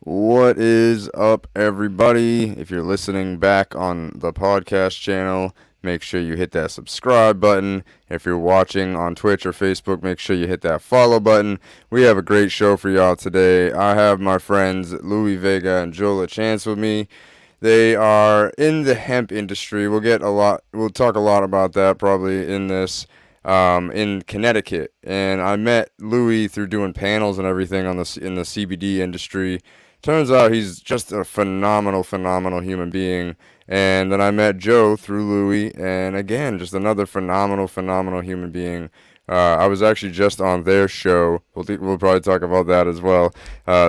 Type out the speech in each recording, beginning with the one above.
What is up, everybody? If you're listening back on the podcast channel, make sure you hit that subscribe button. If you're watching on Twitch or Facebook, make sure you hit that follow button. We have a great show for y'all today. I have my friends Louis Vega and Joe Lachance with me. They are in the hemp industry. We'll talk a lot about that probably in this. In Connecticut, and I met Louis through doing panels and everything in the CBD industry. Turns out he's just a phenomenal human being. And then I met Joe through Louis, and again, just another phenomenal human being. I was actually just on their show. We'll probably talk about that as well.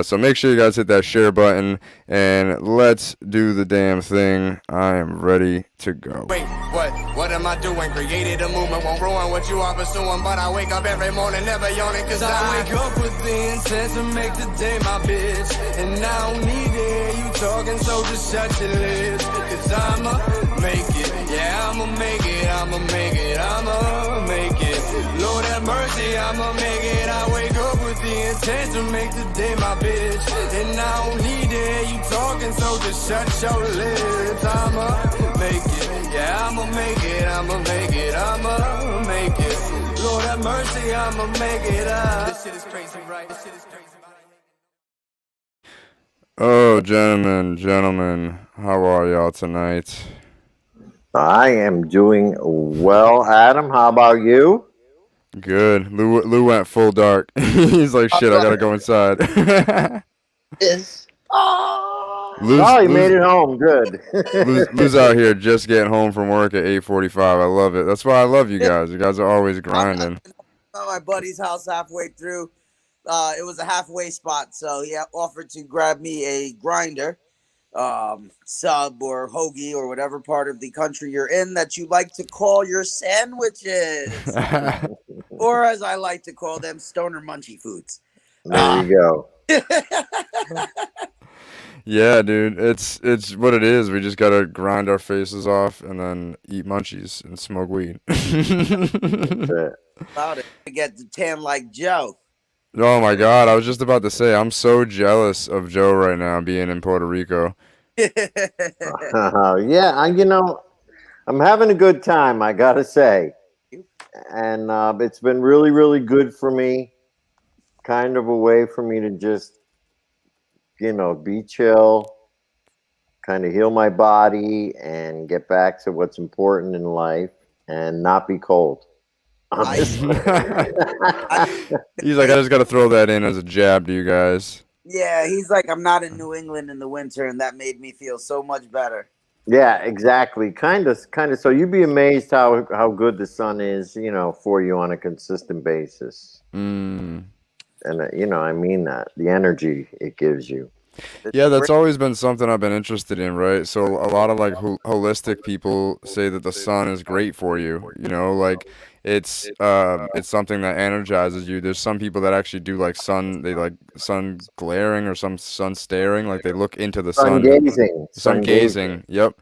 So make sure you guys hit that share button, and let's do the damn thing. I am ready to go. Wait, what? What am I doing? Created a movement, won't ruin what you are pursuing. But I wake up every morning, never yawning, cause I wake up with the intent to make the day my bitch. And I don't need to hear you talking, so just shut your lips. Cause I'ma make it, yeah, I'ma make it, I'ma make it, I'ma make it. Lord have mercy, I'ma make it. I wake up with the intent to make the day my bitch. And I don't need to hear you talking, so just shut your lips. I'ma make it, yeah, I'ma make it, I'ma make it, I'ma make it. Lord have mercy, I'ma make it. This shit is crazy, right? This shit is crazy. Oh, gentlemen, how are y'all tonight? I am doing well, Adam. How about you? Good. Lou went full dark. He's like, shit, I gotta go inside. Is Lou's, Oh, you Lou's, made it home. Good. Lou's out here just getting home from work at 8:45. I love it. That's why I love you guys. You guys are always grinding. at my buddy's house halfway through. It was a halfway spot, so he offered to grab me a grinder, sub or hoagie or whatever part of the country you're in that you like to call your sandwiches, or as I like to call them, stoner munchy foods. There you go. Yeah, dude. It's what it is. We just gotta grind our faces off and then eat munchies and smoke weed. That's it. About it to get the tan like Joe. Oh my God, I was just about to say I'm so jealous of Joe right now being in Puerto Rico. Yeah, I'm having a good time, I gotta say. And it's been really, really good for me. Kind of a way for me to just, be chill, kind of heal my body, and get back to what's important in life and not be cold. He's like, I just gotta throw that in as a jab to you guys. Yeah, he's like, I'm not in New England in the winter, and that made me feel so much better. Yeah, exactly. Kind of. So you'd be amazed how good the sun is, for you on a consistent basis. Mm. And I mean that the energy it gives you. Yeah, that's always been something I've been interested in, right? So a lot of like holistic people say that the sun is great for you. Like it's something that energizes you. There's some people that actually do they like sun glaring or some sun staring, like they look into the Sun sun, gazing. sun gazing. Yep.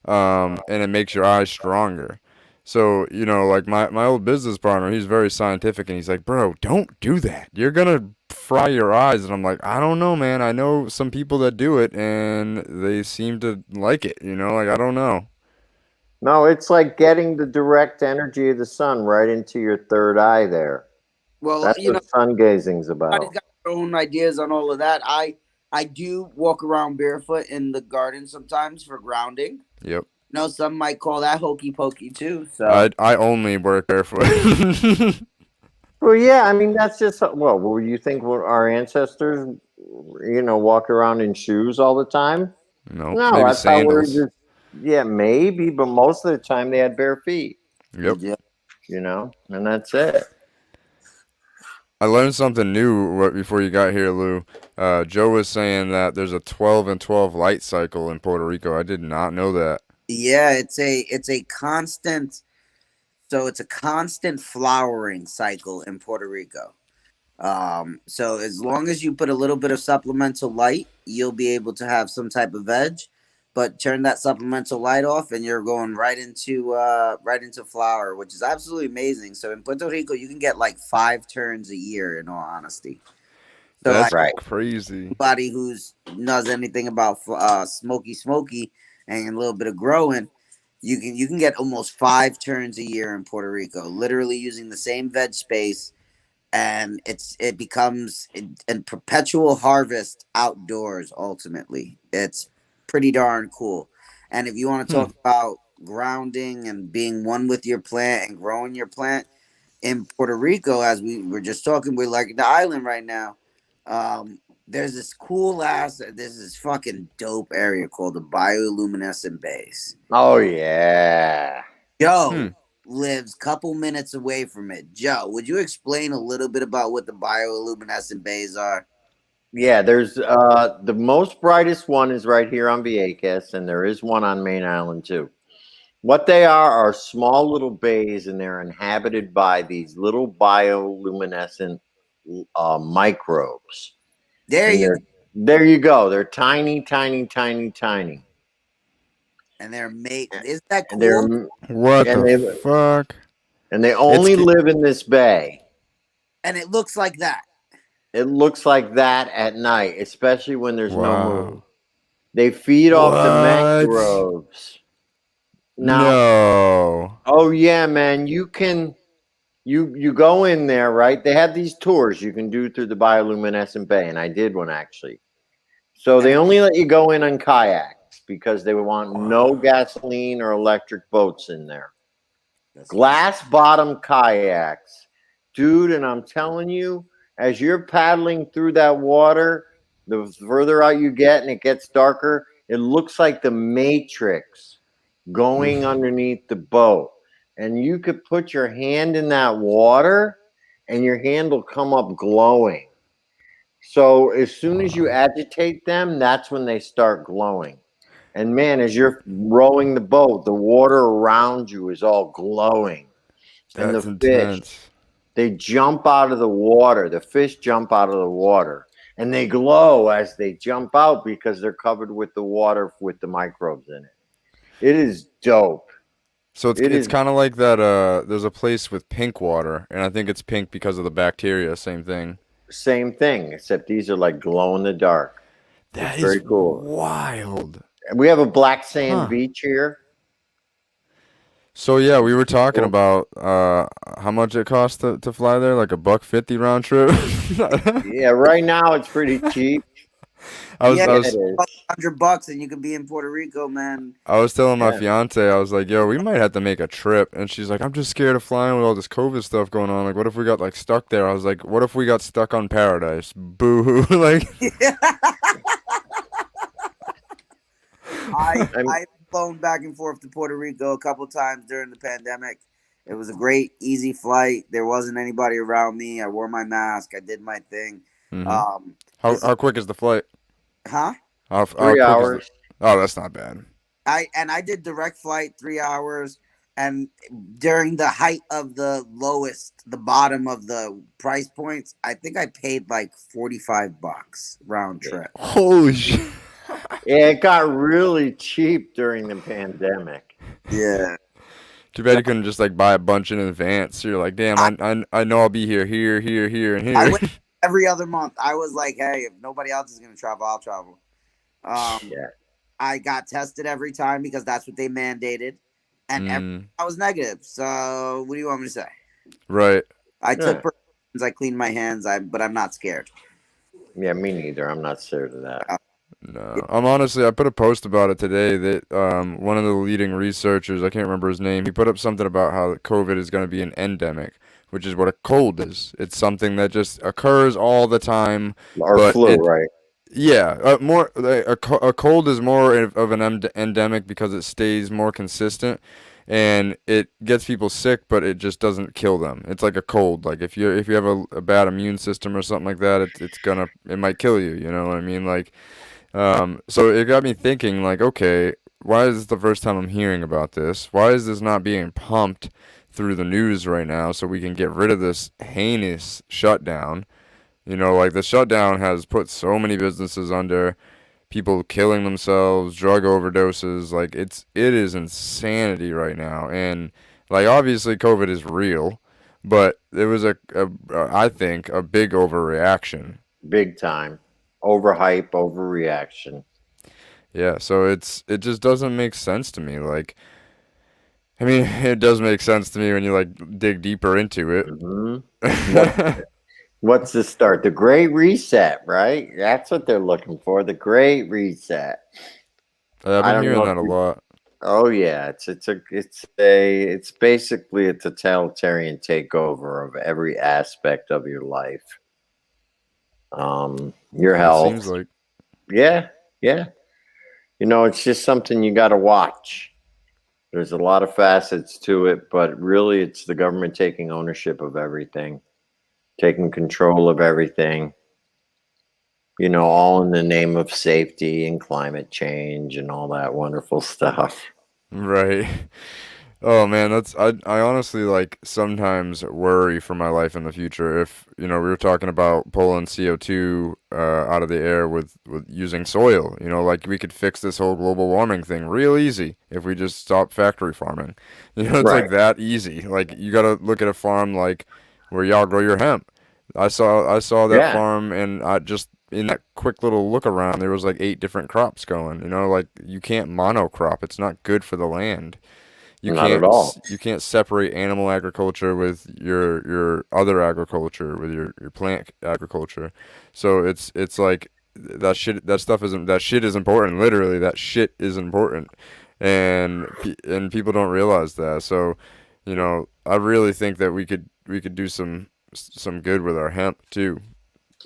And it makes your eyes stronger. So, like my old business partner, he's very scientific and he's like, bro, don't do that. You're gonna fry your eyes. And I'm like, I don't know, man. I know some people that do it and they seem to like it, like I don't know. No, it's like getting the direct energy of the sun right into your third eye there. Well, That's what sun gazing's everybody's about. got their own ideas on all of that. I do walk around barefoot in the garden sometimes for grounding. Yep. Some might call that hokey pokey too. So I only work barefoot. Well, yeah, I mean that's just well, you think our ancestors, walk around in shoes all the time? No, No, maybe that's how we're sandals. just. Yeah, maybe, but most of the time they had bare feet. Yep. yeah. And that's it. I learned something new right before you got here, Lou. Joe was saying that there's a 12 and 12 light cycle in Puerto Rico. I did not know that. Yeah, it's a constant. So it's a constant flowering cycle in Puerto Rico. So as long as you put a little bit of supplemental light, you'll be able to have some type of veg. But turn that supplemental light off, and you're going right into flower, which is absolutely amazing. So in Puerto Rico, you can get like 5 turns a year. In all honesty, So That's like Right. crazy. anybody who's knows anything about smoky and a little bit of growing, you can get almost 5 turns a year in Puerto Rico, literally using the same veg space, and it becomes a perpetual harvest outdoors. Ultimately, it's pretty darn cool. And if you want to Hmm. talk about grounding and being one with your plant and growing your plant in Puerto Rico, as we were just talking, we're like the island right now. There's this cool ass, this is fucking dope area called the bioluminescent base. Oh yeah. Hmm. Joe lives a couple minutes away from it. Joe, would you explain a little bit about what the bioluminescent bays are? Yeah, there's the most brightest one is right here on Vieques, and there is one on Main Island too. What they are small little bays, and they're inhabited by these little bioluminescent microbes. There And you they're go. there you go. They're tiny, tiny, tiny, tiny. And they're made. Isn't that And they're cool? What and the they fuck? and they It's only live in this bay. And it looks like that. It looks like that at night, especially when there's no moon. wow. They feed off the What? mangroves. Now, No. oh yeah, man, you can you go in there, right? They have these tours you can do through the bioluminescent bay, and I did one actually. So And they only let you go in on kayaks because they want no Wow. gasoline or electric boats in there. that's what's Glass bottom kayaks, dude. And I'm telling you, as you're paddling through that water, the further out you get and it gets darker, it looks like the Matrix going underneath the boat. And you could put your hand in that water and your hand will come up glowing. So as soon as you Wow. agitate them, that's when they start glowing. And man, as you're rowing the boat, the water around you is all glowing. And the That's fish, intense. they jump out of the water. The fish jump out of the water. And they glow as they jump out because they're covered with the water with the microbes in it. It is dope. So it's It it's is kind of like that. There's a place with pink water, and I think it's pink because of the bacteria. Same thing. same thing, except these are like glow in the dark. It's That is very cool. wild. And we have a black sand Huh. beach here. So yeah, we were talking Well, about how much it costs to fly there, like $1.50 round trip. yeah, right now it's pretty cheap. I was yeah, I Yeah, it was is. $100 and you can be in Puerto Rico, man. I was telling my Yeah. fiance, I was like, "Yo, we might have to make a trip." And she's like, "I'm just scared of flying with all this COVID stuff going on. Like, what if we got like stuck there?" I was like, "What if we got stuck on Paradise? Boo hoo!" Like, I'm I've flown back and forth to Puerto Rico a couple times during the pandemic. It was a great, easy flight. There wasn't anybody around me. I wore my mask. I did my thing. hmm Um, how this, how quick is the flight? huh? How three quick is the? hours. Oh, that's not bad. I did direct flight 3 hours, and during the height of the lowest, the bottom of the price points, I think I paid like $45 round trip. Holy shit! Yeah, it got really cheap during the pandemic. Yeah. Too bad you couldn't just like buy a bunch in advance. So you're like, damn, I, I know I'll be here, and I here. went every other month. I was like, hey, if nobody else is gonna travel, I'll travel. Um, Yeah. I got tested every time because that's what they mandated, and mm, I was negative. So what do you want me to say? right. I took Yeah. precautions. I cleaned my hands. But I'm not scared. Yeah, me neither. I'm not scared of that. No, I'm honestly. I put a post about it today that one of the leading researchers, I can't remember his name, he put up something about how COVID is going to be an endemic, which is what a cold is. It's something that just occurs all the time, Or but flu, it right? yeah, more a cold is more of an endemic because it stays more consistent and it gets people sick, but it just doesn't kill them. It's like a cold. Like if you have a bad immune system or something like that, it might kill you. You know what I mean? Like so it got me thinking, like, okay, why is this the first time I'm hearing about this? Why is this not being pumped through the news right now so we can get rid of this heinous shutdown? You know, like the shutdown has put so many businesses under, people killing themselves, drug overdoses. Like it is insanity right now, and like obviously COVID is real, but it was I think a big overreaction. big time. Overhype, overreaction. Yeah, so it just doesn't make sense to me. Like, I mean, it does make sense to me when you like dig deeper into it. Hmm. What's the start? The Great Reset, right? That's what they're looking for. The Great Reset. I've I been don't hearing know if that a you. lot. Oh yeah, it's basically a totalitarian takeover of every aspect of your life. Your It seems health. like. Yeah, yeah. It's just something you got to watch. There's a lot of facets to it, but really it's the government taking ownership of everything, taking control of everything, all in the name of safety and climate change and all that wonderful stuff. Right. Oh man, I honestly like sometimes worry for my life in the future if, we were talking about pulling CO2 out of the air with using soil, like we could fix this whole global warming thing real easy if we just stop factory farming. It's Right. like that easy. Like you got to look at a farm like where y'all grow your hemp. I saw that Yeah, farm and I just in that quick little look around there was like 8 different crops going. Like you can't monocrop. It's not good for the land. You not at can't all. you can't separate animal agriculture with your other agriculture with your plant agriculture. So it's like that shit is important. Literally, that shit is important, and people don't realize that. So, I really think that we could do some good with our hemp too.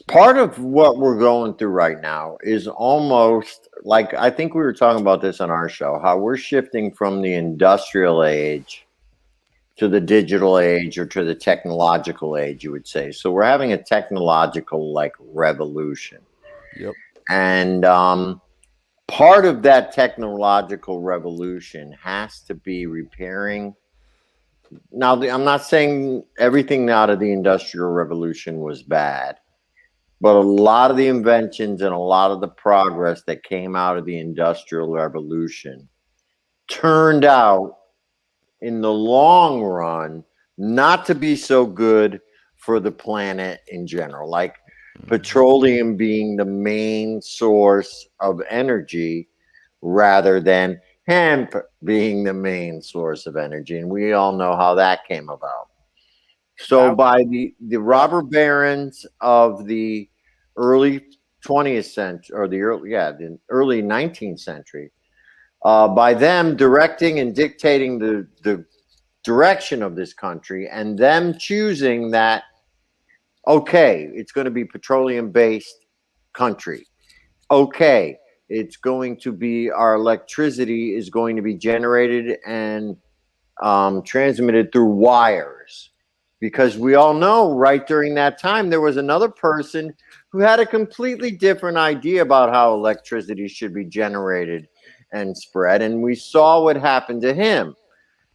Part of what we're going through right now is almost like I think we were talking about this on our show, how we're shifting from the industrial age to the digital age or to the technological age, you would say. So we're having a technological like revolution. Yep. And part of that technological revolution has to be repairing. Now, I'm not saying everything out of the industrial revolution was bad, but a lot of the inventions and a lot of the progress that came out of the industrial revolution turned out in the long run not to be so good for the planet in general. Like petroleum being the main source of energy rather than hemp being the main source of energy. And we all know how that came about. So How? by the robber barons of the early 20th century or the early 19th century, by them directing and dictating the direction of this country and them choosing that, okay, it's going to be petroleum based country. Okay, it's going to be our electricity is going to be generated and transmitted through wires. Because we all know right during that time, there was another person who had a completely different idea about how electricity should be generated and spread. And we saw what happened to him.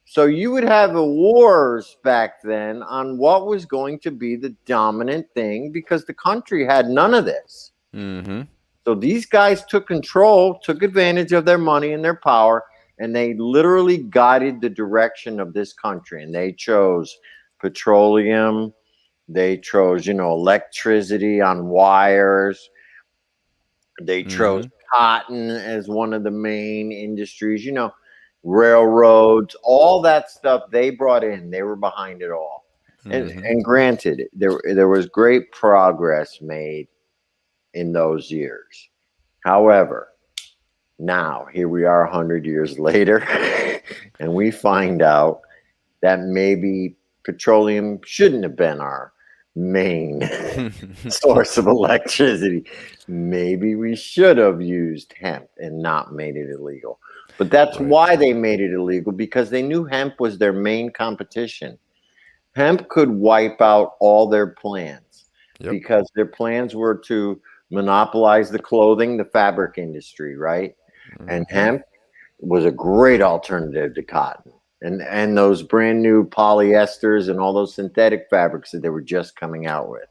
So you would have a wars back then on what was going to be the dominant thing because the country had none of this. Mm-hmm. So these guys took control, took advantage of their money and their power, and they literally guided the direction of this country. And they chose petroleum, they chose, electricity on wires, they chose Mm-hmm. cotton as one of the main industries, railroads, all that stuff they brought in. They were behind it all. And Mm-hmm. and granted, there was great progress made in those years. However, now here we are 100 years later, and we find out that maybe petroleum shouldn't have been our main source of electricity. Maybe we should have used hemp and not made it illegal. But that's Right. why they made it illegal, because they knew hemp was their main competition. Hemp could wipe out all their plans Yep. because their plans were to monopolize the clothing, the fabric industry, right? And Mm-hmm. hemp was a great alternative to cotton. And those brand new polyesters and all those synthetic fabrics that they were just coming out with.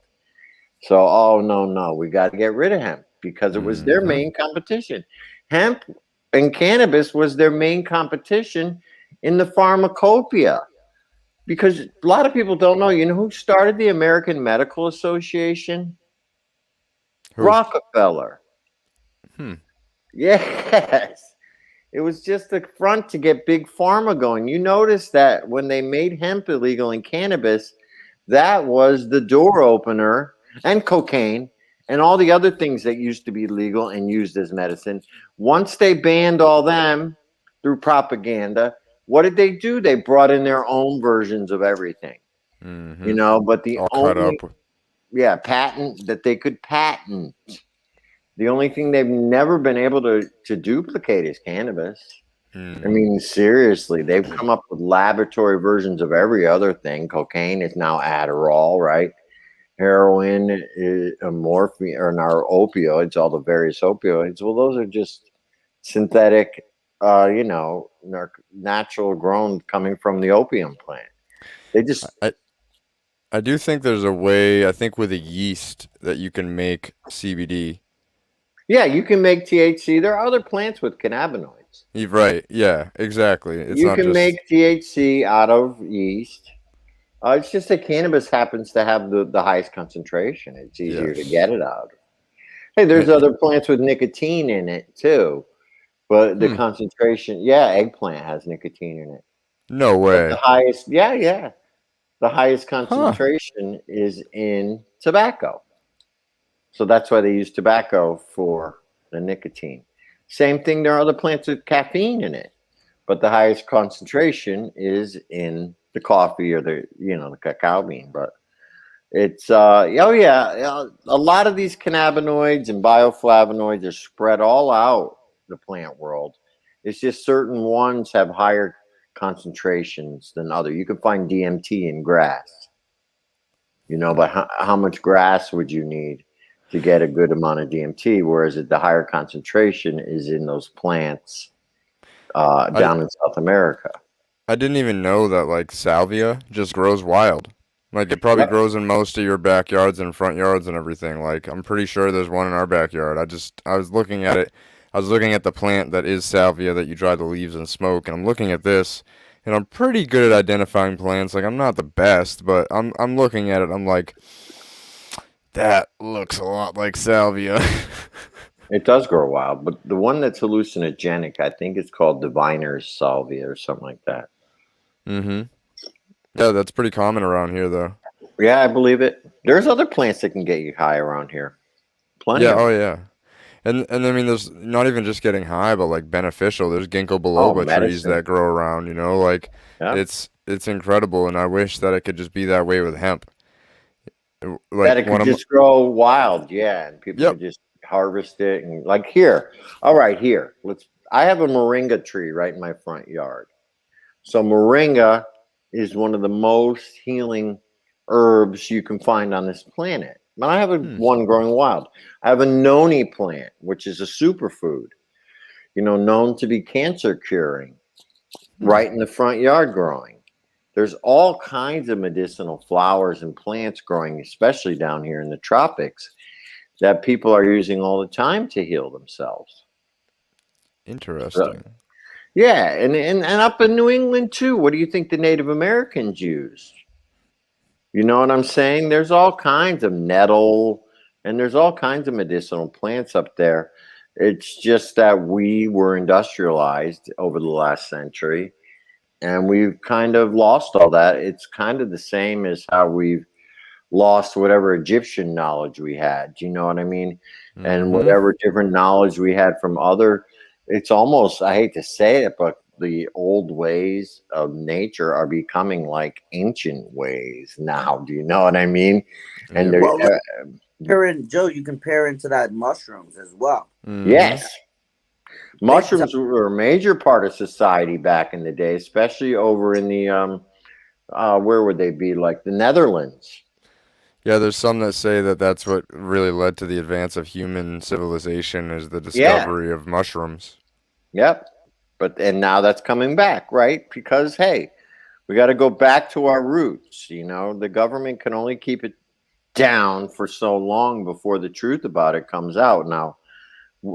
So, oh no, no, we got to get rid of hemp because it was their Mm-hmm. main competition. Hemp and cannabis was their main competition in the pharmacopoeia. Because a lot of people don't know, who started the American Medical Association? Who? Rockefeller. Hmm. Yes. It was just a front to get big pharma going. You notice that when they made hemp illegal and cannabis, that was the door opener, and cocaine and all the other things that used to be legal and used as medicine. Once they banned all them through propaganda, what did they do? They brought in their own versions of everything, Mm-hmm. but the All cut only, up. patent that they could patent. The only thing they've never been able to duplicate is cannabis. I Mm. mean, seriously, they've come up with laboratory versions of every other thing. Cocaine is now Adderall, right? Heroin is a morphine, or our opioids, all the various opioids. Well, those are just synthetic, natural grown coming from the opium plant. They just, I I do think there's a way, I think with a yeast that you can make CBD. yeah, you can make THC. There are other plants with cannabinoids. You're right. Yeah, exactly. It's You not can make just THC out of yeast. It's just that cannabis happens to have the highest concentration. It's easier to yes. get it out. Hey, there's Eh, other plants with nicotine in it too, but the hmm. concentration, yeah, eggplant has nicotine in it. No But the way. highest, yeah, the highest Huh. concentration is in tobacco. So that's why they use tobacco for the nicotine. Same thing, there are other plants with caffeine in it, but the highest concentration is in the coffee or the cacao bean. But it's a lot of these cannabinoids and bioflavonoids are spread all out the plant world. It's just certain ones have higher concentrations than other. You can find DMT in grass, but how much grass would you need to get a good amount of DMT? Whereas the higher concentration is in those plants I down in South America. I didn't even know that like salvia just grows wild. Like it probably Yep. grows in most of your backyards and front yards and everything. Like I'm pretty sure there's one in our backyard. I was looking at it. I was looking at the plant that is salvia that you dry the leaves and smoke, and I'm looking at this, and I'm pretty good at identifying plants. Like I'm not the best, but I'm looking at it. I'm like, that looks a lot like salvia. It does grow wild, but the one that's hallucinogenic, I think it's called diviner's salvia or something like that. Mm-hmm. Yeah, that's pretty common around here, though. Yeah, I believe it. There's other plants that can get you high around here. Plenty Yeah. of Oh, them. yeah. And I mean, there's not even just getting high, but like beneficial. There's ginkgo Oh, biloba trees medicine. that grow around. Like Yeah. it's incredible, and I wish that it could just be that way with hemp. That Like it one could of my, just grow wild, yeah, and people yep. could just harvest it and like here. All right, here. I have a moringa tree right in my front yard. So moringa is one of the most healing herbs you can find on this planet. But I have Hmm. one growing wild. I have a noni plant, which is a superfood, known to be cancer curing, Hmm. right in the front yard growing. There's all kinds of medicinal flowers and plants growing, especially down here in the tropics, that people are using all the time to heal themselves. So, Interesting. yeah, and up in New England too. What do you think the Native Americans used? You know what I'm saying? There's all kinds of nettle and there's all kinds of medicinal plants up there. It's just that we were industrialized over the last century and we've kind of lost all that. It's kind of the same as how we've lost whatever Egyptian knowledge we had. Do you know what I mean? And Mm-hmm. whatever different knowledge we had from other, it's almost, I hate to say it, but the old ways of nature are becoming like ancient ways now. Do you know what I mean? And Yep. they're, Well, look, Joe, you compare into that mushrooms as well. Mm-hmm. yes, Big time. mushrooms were a major part of society back in the day, especially over in the, where would they be? Like the Netherlands. Yeah, there's some that say that that's what really led to the advance of human civilization is the Yeah. discovery of mushrooms. Yep. And now that's coming back, right? Because hey, we got to go back to our roots. The government can only keep it down for so long before the truth about it comes out. Now,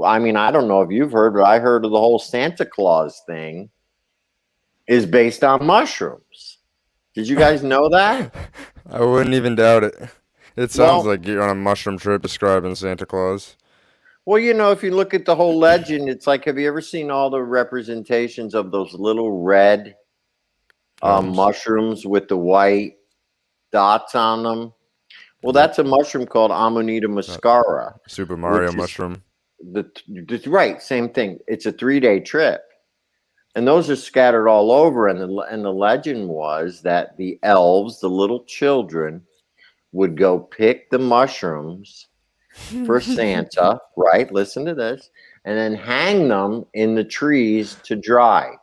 I mean, I don't know if you've heard, but I heard of the whole Santa Claus thing is based on mushrooms. Did you guys know that? I wouldn't even doubt it. It sounds Well, like you're on a mushroom trip describing Santa Claus. well, if you look at the whole legend, it's like, have you ever seen all the representations of those little red Gnomes. mushrooms with the white dots on them? Well, Yep. that's a mushroom called Amanita Uh, muscara, Super Mario which is mushroom. the right same thing. It's a 3-day trip, and those are scattered all over. And the legend was that the elves, the little children, would go pick the mushrooms for Santa. Right? Listen to this, and then hang them in the trees to dry.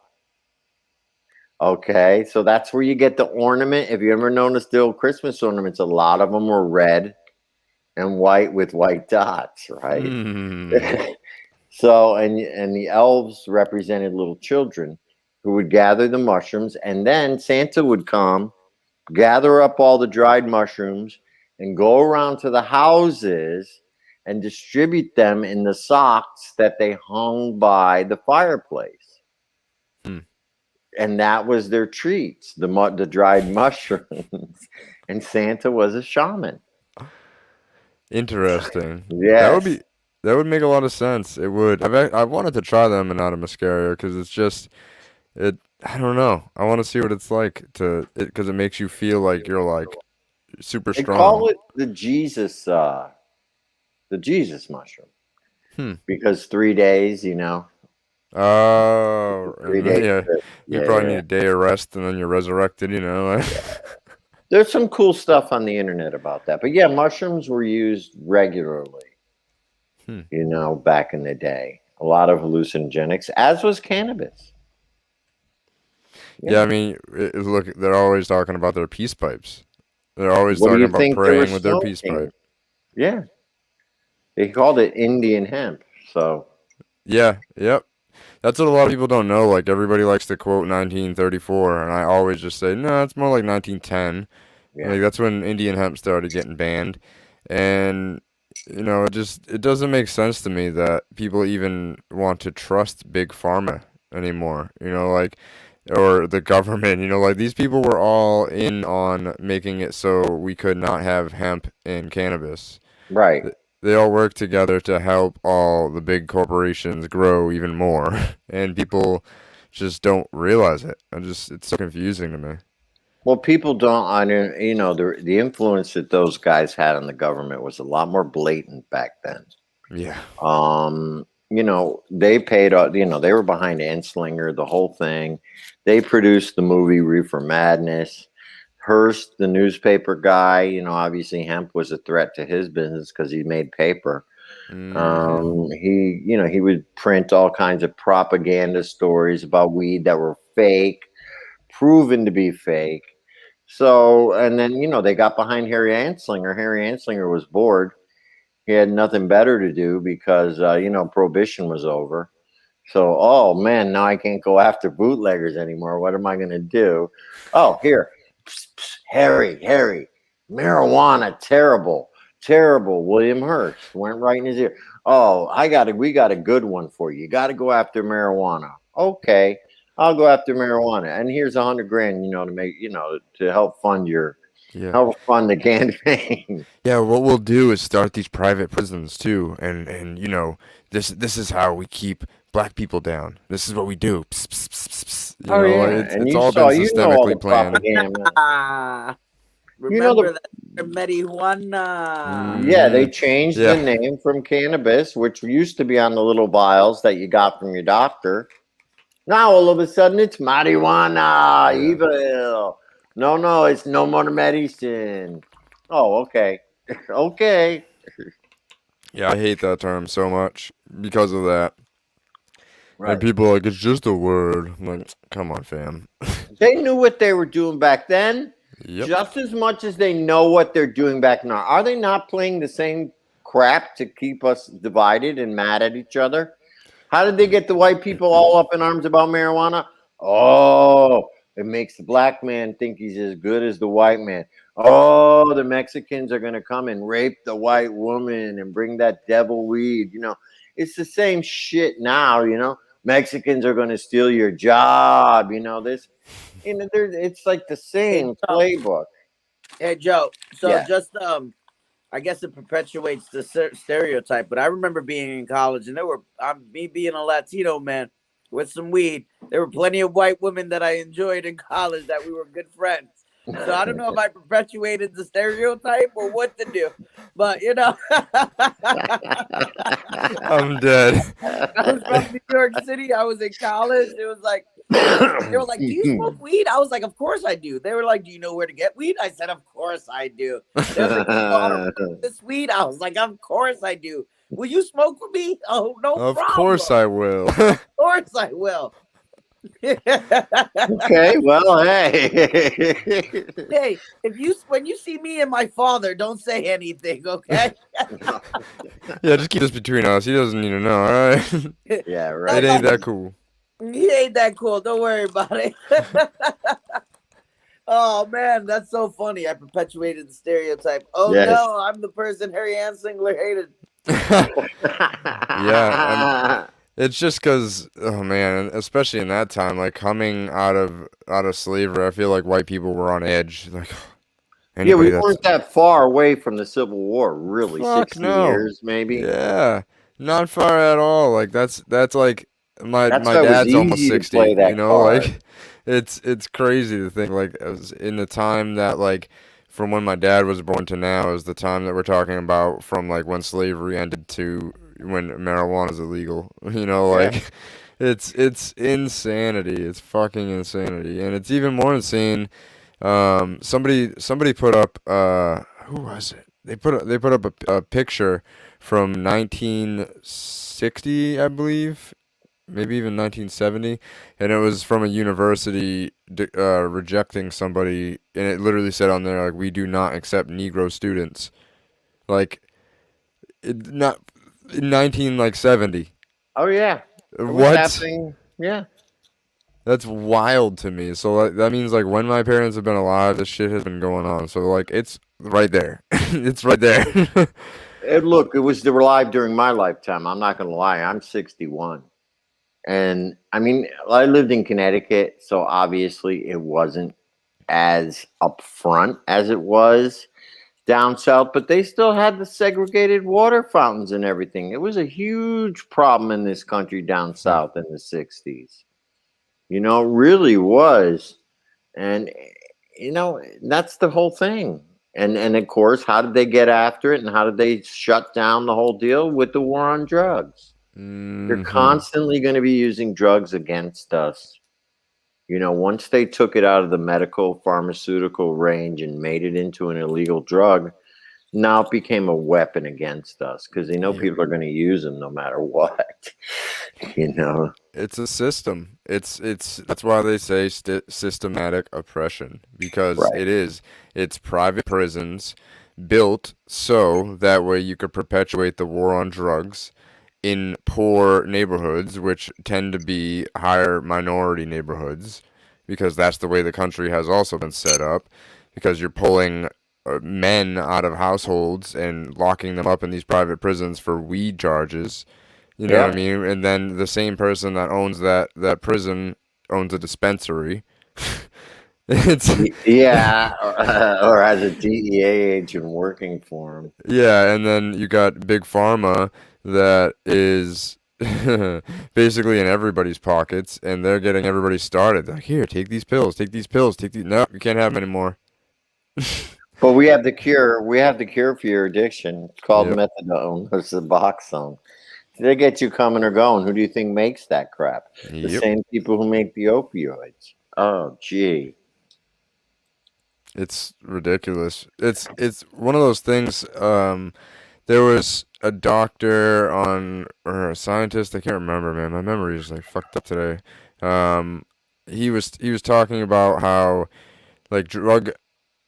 Okay, so that's where you get the ornament. If you ever noticed the old Christmas ornaments, a lot of them were red and white with white dots, right? Hmm. So, and the elves represented little children who would gather the mushrooms, and then Santa would come, gather up all the dried mushrooms, and go around to the houses and distribute them in the socks that they hung by the fireplace. Hmm. And that was their treats, the dried mushrooms. And Santa was a shaman. Interesting. That would Yes. be that would make a lot of sense. It would. I wanted to try them in Anatomy Muscaria because it's just it. I don't know. I want to see what it's like to it because it makes you feel like you're like super They call strong. it the Jesus mushroom Hmm. because 3 days, Oh, three and then, days. yeah, you Yeah, probably yeah. need a day of rest and then you're resurrected. There's some cool stuff on the internet about that. But yeah, mushrooms were used regularly, Hmm. back in the day. A lot of hallucinogenics, as was cannabis. Yeah, Yeah. I mean, look, they're always talking about their peace pipes. They're always What do talking you about think they were praying with their peace smoking? pipe. Yeah. They called it Indian hemp. So, Yeah, yep. That's what a lot of people don't know. Like everybody likes to quote 1934, and I always just say, no, it's more like 1910. yeah. Like that's when Indian hemp started getting banned, and it doesn't make sense to me that people even want to trust big pharma anymore. Like or the government. Like these people were all in on making it so we could not have hemp and cannabis. Right. They all work together to help all the big corporations grow even more, and people just don't realize it. It's so confusing to me. Well, people don't, the influence that those guys had on the government was a lot more blatant back then. Yeah. They paid, they were behind Anslinger, the whole thing. They produced the movie Reefer Madness. Hearst, the newspaper guy, obviously hemp was a threat to his business because he made paper. Hmm. He would print all kinds of propaganda stories about weed that were fake, proven to be fake. So, and then, they got behind Harry Anslinger. Harry Anslinger was bored. He had nothing better to do because, prohibition was over. So, oh man, now I can't go after bootleggers anymore. What am I going to do? Oh, here, psst, psst, Harry, marijuana, terrible, terrible. William Hearst went right in his ear. Oh, we got a good one for you. You got to go after marijuana. Okay, I'll go after marijuana, and here's $100,000, to make, to Yeah. help fund the campaign. Yeah, what we'll do is start these private prisons too, and this is how we keep black people down. This is what we do. Pss, pss, pss, pss, pss. Oh Like yeah, it's and it's all been all the systemically planned. propaganda. Ah, You know remember that marijuana. Yeah, they Hmm. changed the Yeah. name from cannabis, which used to be on the little vials that you got from your doctor. Now all of a sudden it's marijuana, Yeah. evil. No, it's no more medicine. Oh, okay. Okay. Yeah, I hate that term so much because of that. And Right. people are like, it's just a word. I'm like, come on, fam. They knew what they were doing back then, Yep. just as much as they know what they're doing back now. Are they not playing the same crap to keep us divided and mad at each other? How did they get the white people all up in arms about marijuana? Oh, it makes the black man think he's as good as the white man. Oh, the Mexicans are going to come and rape the white woman and bring that devil weed. It's the same shit now, Mexicans are going to steal your job. It's like the Hey same Joe, playbook. hey Joe. So Yeah. just I guess it perpetuates the stereotype. But I remember being in college, and me being a Latino man with some weed. There were plenty of white women that I enjoyed in college that we were good friends. So I don't know if I perpetuated the stereotype or what to do, but I'm dead. I was from New York City. I was in college. It was like they were like, "Do you smoke weed?" I was like, "Of course I do." They were like, "Do you know where to get weed?" I said, "Of course I do." They was like, "You know how to roll this weed?" I was like, "Of course I do." Will you smoke with me? Oh, no Of problem. course I will. Of course I will. Okay, well, hey. Hey, when you see me and my father, don't say anything, okay? Yeah, just keep this between us. He doesn't need to know, all right? Yeah, right. It ain't that cool. He ain't that cool. Don't worry about it. Oh man, that's so funny. I perpetuated the stereotype. Oh Yes. no, I'm the person Harry Anslinger hated. Yeah, it's just because, oh man, especially in that time, like coming out of slavery, I feel like white people were on edge. Like Yeah, anybody we that's weren't that far away from the Civil War, really. fuck 60 no, years, maybe. yeah, not far at all. Like that's like my That's why it was dad's almost easy to 60. play that You know, card. like it's crazy to think like it was in the time that like from when my dad was born to now is the time that we're talking about from like when slavery ended to when marijuana is illegal. You know, Yeah. like it's insanity. It's fucking insanity, and it's even more insane. Somebody put up who was it? They put up a picture from 1960, I believe, maybe even 1970, and it was from a university rejecting somebody, and it literally said on there like, "We do not accept Negro students." Like, not in 1970. Oh, yeah. It was What? happening. Yeah. That's wild to me. So like, that means like when my parents have been alive, this shit has been going on. So like it's right there. It's right there. Look, it was alive during my lifetime. I'm not going to lie. I'm 61. And I mean, I lived in Connecticut, so obviously it wasn't as upfront as it was down south, but they still had the segregated water fountains and everything. It was a huge problem in this country down south in the 60s. You know, it really was. And that's the whole thing. And of course, how did they get after it and how did they shut down the whole deal with the war on drugs? They're constantly going to be using drugs against us. You know, once they took it out of the medical pharmaceutical range and made it into an illegal drug, now it became a weapon against us because they know Yep. people are going to use them no matter what. You know, It's a system. It's that's why they say systematic oppression because right? it is. It's private prisons built so that way you could perpetuate the war on drugs in poor neighborhoods, which tend to be higher minority neighborhoods, because that's the way the country has also been set up, because you're pulling men out of households and locking them up in these private prisons for weed charges. You know what I mean? And then the same person that owns that prison owns a dispensary. It's Yeah, or as a DEA agent working for him. yeah, and then you got Big Pharma that is basically in everybody's pockets, and they're getting everybody started. Like, here, take these pills, take these pills, take these. No, you can't have them anymore. But we have the cure. We have the cure for your addiction. It's called Yep. methadone. It's a Suboxone. They get you coming or going. Who do you think makes that crap? The Yep. same people who make the opioids. Oh, gee. It's ridiculous. It's one of those things. There was a doctor or a scientist. I can't remember, man. My memory is like fucked up today. Um, he was talking about how like drug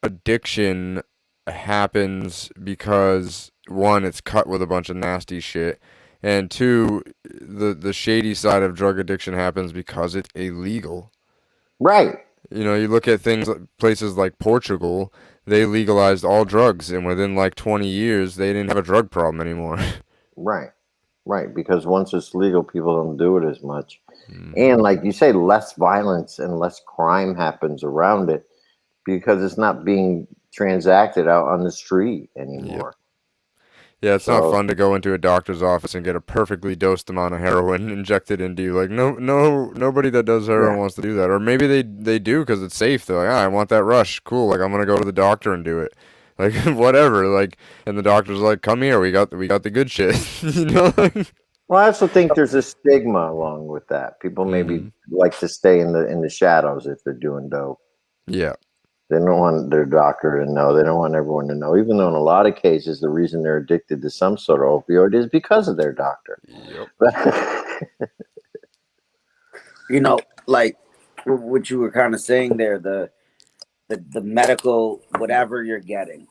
addiction happens because one, it's cut with a bunch of nasty shit, and two, the shady side of drug addiction happens because it's illegal. Right. You know, you look at places like Portugal, they legalized all drugs, and within like 20 years, they didn't have a drug problem anymore. Right. Right. Because once it's legal, people don't do it as much. Mhm. And like you say, less violence and less crime happens around it because it's not being transacted out on the street anymore. Yeah, it's not So fun to go into a doctor's office and get a perfectly dosed amount of heroin injected into you. Like, nobody that does heroin yeah. wants to do that. Or maybe they do because it's safe. They're like, I want that rush. Cool. Like, I'm gonna go to the doctor and do it. Like, whatever. Like, and the doctor's like, come here. We got the good shit. you know. Well, I also think there's a stigma along with that. People maybe hmm like to stay in the shadows if they're doing dope. Yeah. They don't want their doctor to know. They don't want everyone to know. Even though in a lot of cases, the reason they're addicted to some sort of opioid is because of their doctor. Yep. You know, like what you were kind of saying there, the medical whatever you're getting.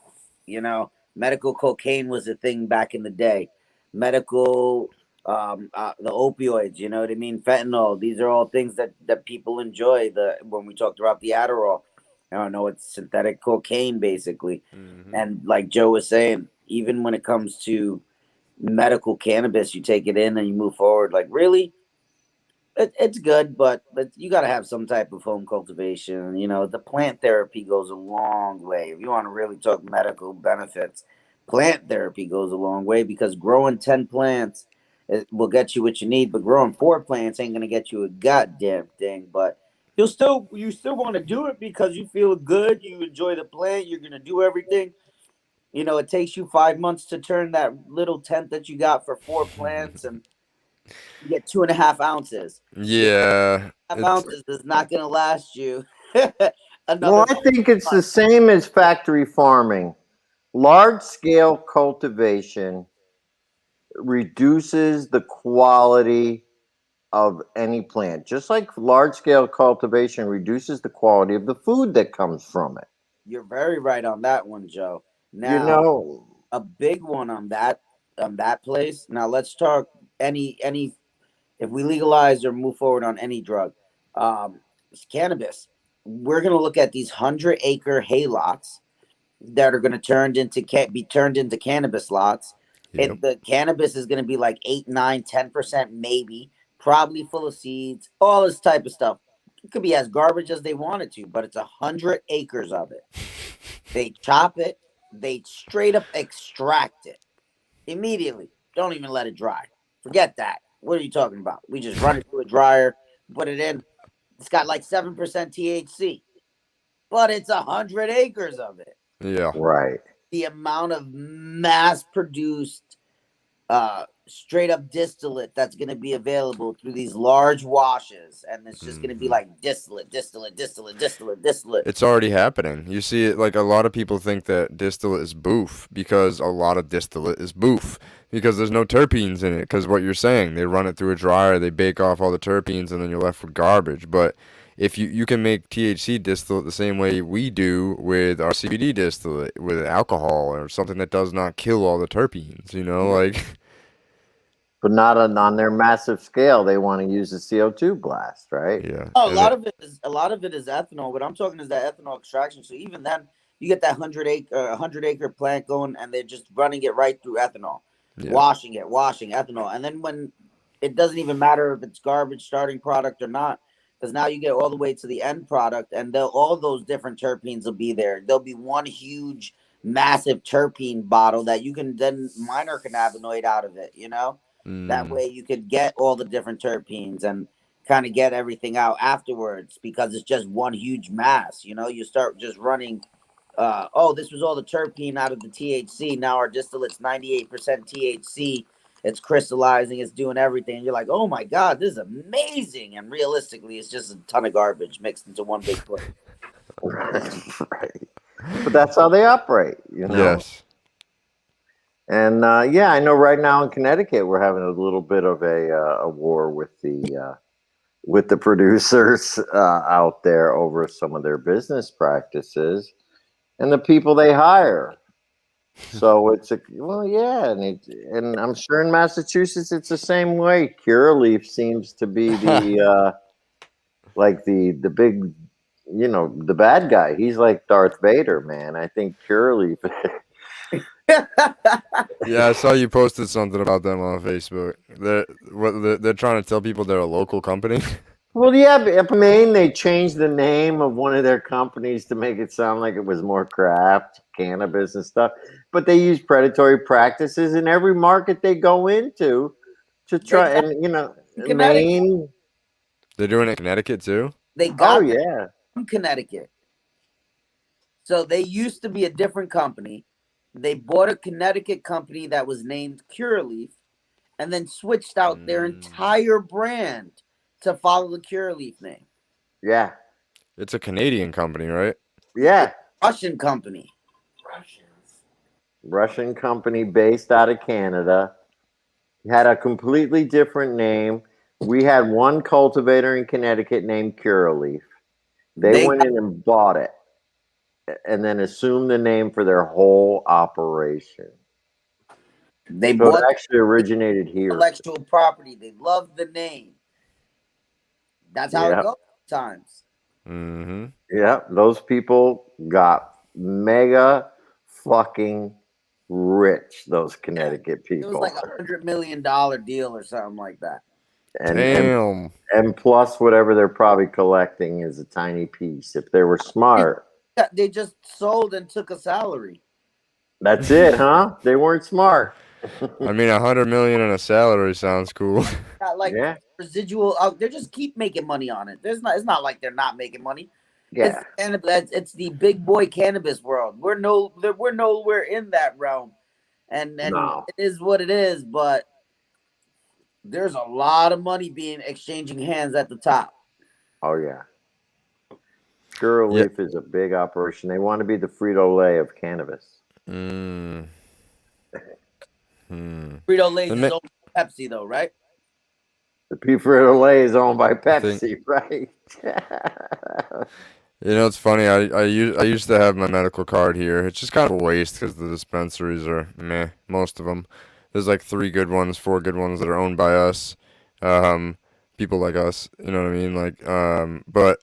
You know, medical cocaine was a thing back in the day. Medical the opioids, you know what I mean? Fentanyl. These are all things that people enjoy. The when we talked about the Adderall, I don't know, it's synthetic cocaine basically. hmm And like Joe was saying, even when it comes to medical cannabis, you take it in and you move forward. Like really, it's good, but you got to have some type of home cultivation. You know, the plant therapy goes a long way. If you want to really talk medical benefits, plant therapy goes a long way because growing 10 plants will get you what you need, but growing 4 plants ain't gonna get you a goddamn thing. But you still want to do it because you feel good, you enjoy the plant, you're gonna do everything. You know, it takes you 5 months to turn that little tent that you got for 4 plants, and you get 2.5 ounces. Two Yeah. half It's ounces is not going to last you Well, another I think it's the month. same as factory farming. Large scale cultivation reduces the quality of any plant, just like large scale cultivation reduces the quality of the food that comes from it. You're very right on that one, Joe. You Now, know, a big one on that place. Now let's talk any if we legalize or move forward on any drug, it's cannabis. We're gonna look at these 100-acre hay lots that are gonna be turned into cannabis lots. yep. The cannabis is gonna be like 8, 9, 10% maybe, probably full of seeds, all this type of stuff. It could be as garbage as they wanted to, but it's 100 acres of it. They chop it, they straight up extract it immediately. Don't even let it dry. Forget that. What are you talking about? We just run it through a dryer, put it in. It's got like 7% THC, but it's 100 acres of it. Yeah. right. The amount of mass produced straight up distillate that's going to be available through these large washes, and it's just going to be hmm like distillate, distillate, distillate, distillate, distillate. It's already happening. You see it like a lot of people think that distillate is boof because a lot of distillate is boof because there's no terpenes in it. Because what you're saying, they run it through a dryer, they bake off all the terpenes, and then you're left with garbage. But if you can make THC distillate the same way we do with our CBD distillate with alcohol or something that does not kill all the terpenes, like But not on their massive scale. They want to use the CO2 blast, right? yeah, Oh, and it, a lot of it is ethanol. What I'm talking is that ethanol extraction. So even then, you get that 100 acre plant going, and they're just running it right through ethanol, yeah, washing ethanol, and then when it doesn't even matter if it's garbage starting product or not, because now you get all the way to the end product, and all those different terpenes will be there. There'll be one huge, massive terpene bottle that you can then minor cannabinoid out of it. You know, that mm, way you could get all the different terpenes and kind of get everything out afterwards because it's just one huge mass. You know, you start just running. Oh, this was all the terpene out of the THC. Now our distillate's 98% THC. It's crystallizing. It's doing everything. You're like, oh my god, this is amazing. And realistically, it's just a ton of garbage mixed into one big plate. Right. But that's how they operate, you know? yes, And yeah, I know right now in Connecticut we're having a little bit of a war with the producers out there over some of their business practices and the people they hire. So it's yeah, and I'm sure in Massachusetts it's the same way. Curaleaf seems to be the like the big, the bad guy. He's like Darth Vader, man. I think Curaleaf. yeah. I saw you posted something about them on Facebook. They're trying to tell people they're a local company. Well, yeah, but in Maine, they changed the name of one of their companies to make it sound like it was more craft cannabis and stuff. But they use predatory practices in every market they go into to They try. got And, in Connecticut. Maine, They're doing it in Connecticut too. They oh, got them yeah. from Connecticut. So they used to be a different company. They bought a Connecticut company that was named Curaleaf and then switched out their entire brand to follow the Curaleaf name. Yeah. It's a Canadian company, right? Yeah. Russian company. Russian company based out of Canada. Had a completely different name. We had one cultivator in Connecticut named Curaleaf. They They went in and bought it and then assumed the name for their whole operation. they So it bought actually originated here. intellectual property. They love the name. That's how it Yeah. goes sometimes. Mm-hmm. Yeah. Those people got mega fucking rich, those Connecticut It was people. like $100 million deal or something like that. And and Damn. and plus whatever they're probably collecting is a tiny piece. If they were smart. They just sold and took a salary. That's it, huh? They weren't smart. I mean, 100 million in a salary sounds cool. Got like Yeah. residual. They just keep making money on it. There's not. It's not like they're not making money. Yeah. It's the big boy cannabis world. We're nowhere in that realm, and No. it is what it is. But there's a lot of money being exchanging hands at the top. Oh yeah. Yeah. Curaleaf is a big operation. They want to be the Frito-Lay of cannabis. Mm. Hmm. Frito Lay's The is ma- owned by Pepsi, though, right? The Frito-Lay is owned by I think Pepsi, right? it's funny. I used to have my medical card here. It's just kind of a waste because the dispensaries are meh. Most of them. There's like 3 good ones, 4 good ones that are owned by us. Um, People like us. You know what I mean? Like, but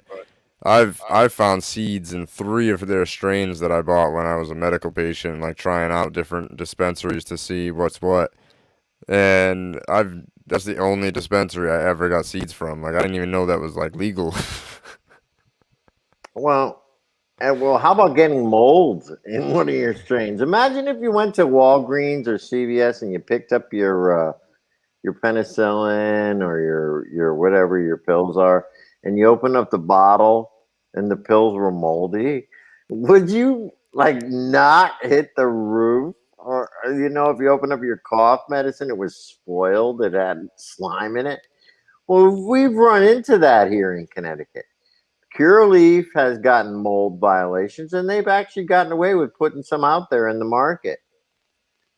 I've found seeds in 3 of their strains that I bought when I was a medical patient, like trying out different dispensaries to see what's what. And I've that's the only dispensary I ever got seeds from. Like I didn't even know that was like legal. Well, how about getting mold in one of your strains? Imagine if you went to Walgreens or CVS and you picked up your penicillin or your whatever your pills are, and you open up the bottle and the pills were moldy. Would you like not hit the roof? Or if you open up your cough medicine, it was spoiled, it had slime in it. Well, we've run into that here in Connecticut. Curaleaf has gotten mold violations, and they've actually gotten away with putting some out there in the market.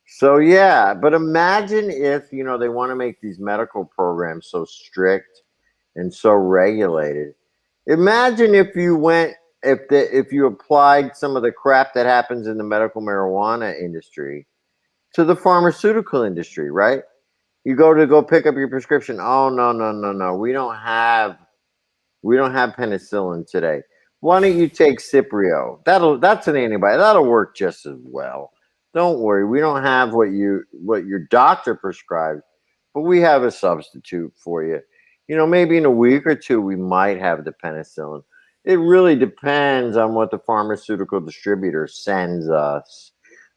So yeah, but imagine if they want to make these medical programs so strict and so regulated. Imagine if you went if you applied some of the crap that happens in the medical marijuana industry to the pharmaceutical industry, right? You go pick up your prescription. Oh no, no, no, no. We don't have penicillin today. Why don't you take Ciprio? That's an antibiotic. That'll work just as well. Don't worry. We don't have what your doctor prescribed, but we have a substitute for you. Maybe in a week or two we might have the penicillin. It really depends on what the pharmaceutical distributor sends us.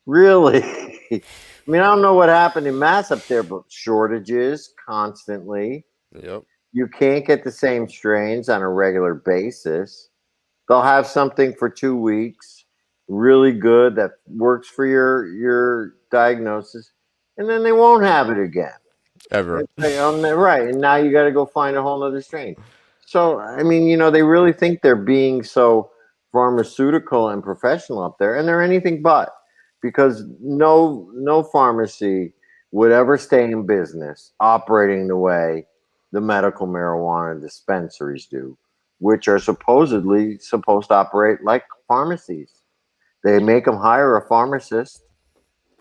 Really. I mean, I don't know what happened in Mass up there, but shortages constantly. Yep. You can't get the same strains on a regular basis. They'll have something for 2 weeks, really good that works for your diagnosis, and then they won't have it again. Ever. It's like, right, and now you got to go find a whole other strain. So I mean, they really think they're being so pharmaceutical and professional up there, and they're anything but, because no pharmacy would ever stay in business operating the way the medical marijuana dispensaries do, which are supposedly supposed to operate like pharmacies. They make them hire a pharmacist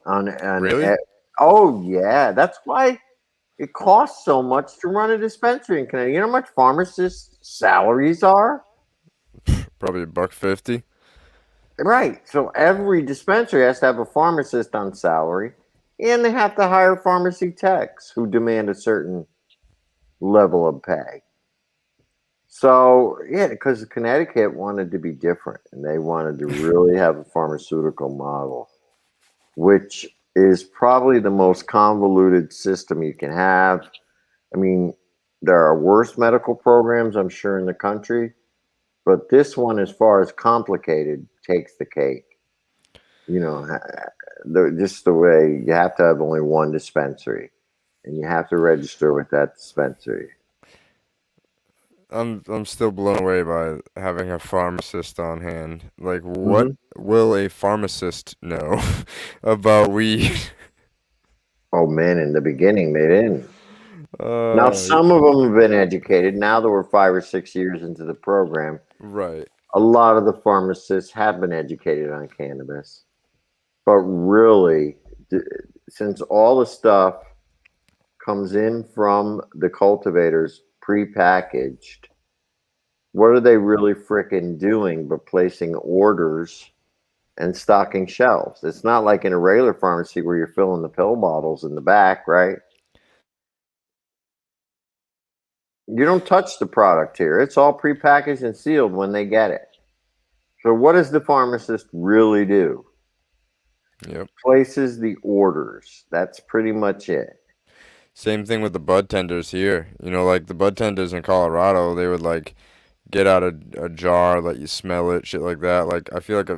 on. Really? Oh yeah, that's why it costs so much to run a dispensary in Connecticut. You know how much pharmacists' salaries are? Probably $1.50. Right. So every dispensary has to have a pharmacist on salary, and they have to hire pharmacy techs who demand a certain level of pay. So yeah, because Connecticut wanted to be different, and they wanted to really have a pharmaceutical model, which is probably the most convoluted system you can have. I mean, there are worse medical programs, I'm sure, in the country, but this one, as far as complicated, takes the cake. You know, just the way you have to have only one dispensary, and you have to register with that dispensary. I'm still blown away by having a pharmacist on hand. Like, what Hmm. will a pharmacist know about weed? Oh man, in the beginning they didn't. Now Uh, some of them have been educated. Now that we're 5 or 6 years into the program, right. a lot of the pharmacists have been educated on cannabis. But really, since all the stuff comes in from the cultivators prepackaged, what are they really fricking doing but placing orders and stocking shelves? It's not like in a regular pharmacy where you're filling the pill bottles in the back, right? You don't touch the product here. It's all prepackaged and sealed when they get it. So what does the pharmacist really do? Yep. Places the orders. That's pretty much it. Same thing with the bud tenders here. You know, like the bud tenders in Colorado, they would like get out a jar, let you smell it, shit like that. Like I feel like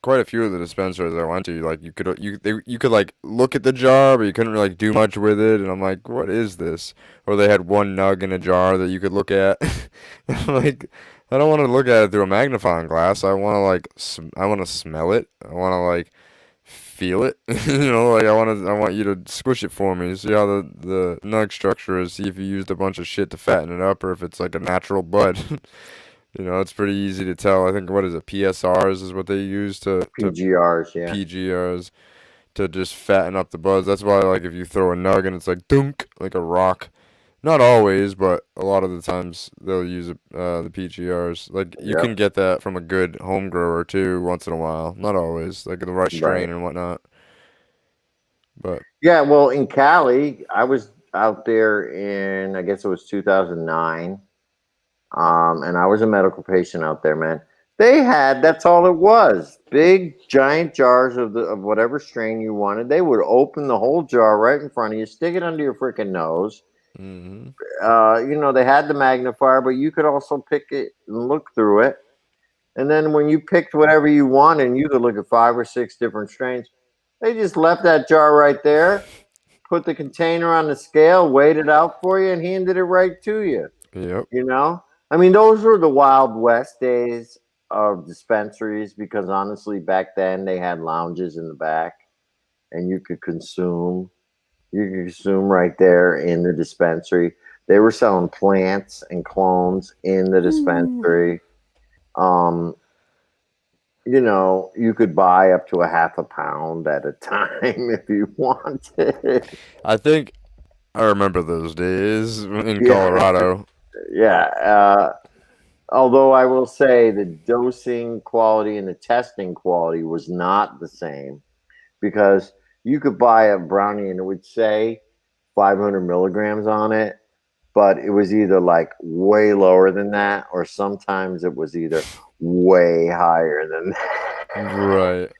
quite a few of the dispensaries I went to, like you could like look at the jar, but you couldn't really like do much with it. And I'm like, what is this? Or they had one nug in a jar that you could look at. I'm like, I don't want to look at it through a magnifying glass. I want to I want to smell it. I want to like feel it. Like I want you to squish it for me. See how the nug structure is. See if you used a bunch of shit to fatten it up, or if it's like a natural bud. It's pretty easy to tell. I think what is it? PSRs is what they use to PGRs, yeah. PGRs to just fatten up the buds. That's why like if you throw a nug and it's like dunk like a rock. Not always, but a lot of the times they'll use the PGRs. Like you Yep. can get that from a good home grower too, once in a while. Not always, like the right Right. strain and whatnot. But Yeah, well, in Cali, I was out there in, I guess it was 2009. And I was a medical patient out there, man. They had, that's all it was. Big giant jars of whatever strain you wanted. They would open the whole jar right in front of you, stick it under your freaking nose. hmm They had the magnifier, but you could also pick it and look through it. And then when you picked whatever you wanted, and you could look at 5 or 6 different strains, they just left that jar right there, put the container on the scale, weighed it out for you, and handed it right to you. Yep. You know, I mean, those were the Wild West days of dispensaries because honestly, back then they had lounges in the back, and you could consume. You could consume right there in the dispensary. They were selling plants and clones in the dispensary. Um, you could buy up to a half a pound at a time if you wanted. I think I remember those days in Yeah, Colorado. yeah. Although I will say the dosing quality and the testing quality was not the same because you could buy a brownie and it would say 500 milligrams on it, but it was either like way lower than that, or sometimes it was either way higher than that. Right.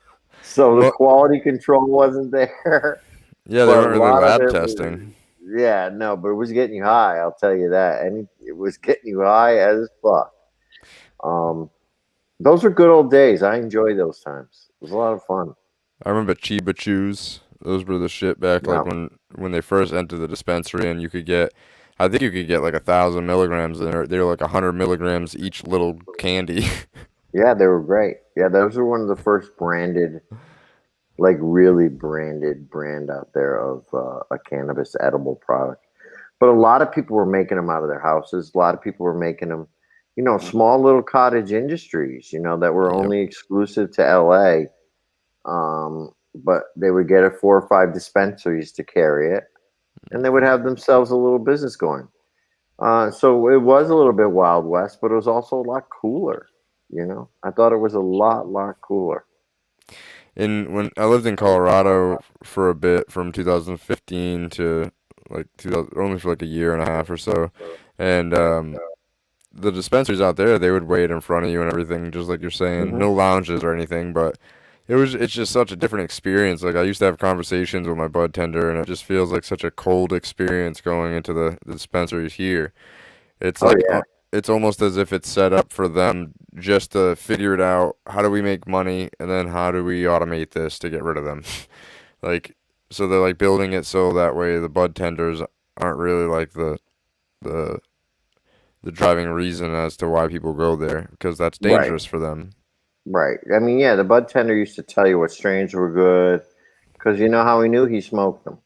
So the Well, quality control wasn't there, yeah, they but a weren't really lot of lab it was, testing. yeah, no, but it was getting you high, I'll tell you that. And it was getting you high as fuck. Um, Those are good old days. I enjoy those times. It was a lot of fun. I remember Chiba Chews. Those were the shit back like Yeah. when they first entered the dispensary, and you could get, I think you could get like 1,000 milligrams, and they're like 100 milligrams each little candy. Yeah, they were great. Yeah, those were one of the first branded, like really branded brand out there of a cannabis edible product. But a lot of people were making them out of their houses. A lot of people were making them, small little cottage industries, that were Yep. only exclusive to LA. But they would get 4 or 5 dispensaries to carry it, and they would have themselves a little business going. So it was a little bit Wild West, but it was also a lot cooler. I thought it was a lot cooler. And when I lived in Colorado for a bit, from 2015 to like 2000, only for like a year and a half or so, and the dispensaries out there, they would wait in front of you and everything, just like you're saying. Hmm. No lounges or anything, but it's just such a different experience. Like I used to have conversations with my bud tender, and it just feels like such a cold experience going into the dispensaries here. It's Oh like yeah, it's almost as if it's set up for them just to figure it out. How do we make money, and then how do we automate this to get rid of them? Like, so they're like building it so that way the bud tenders aren't really like the the driving reason as to why people go there because that's right, dangerous for them. right. I mean, yeah, the bud tender used to tell you what strains were good because you know how he knew he smoked them.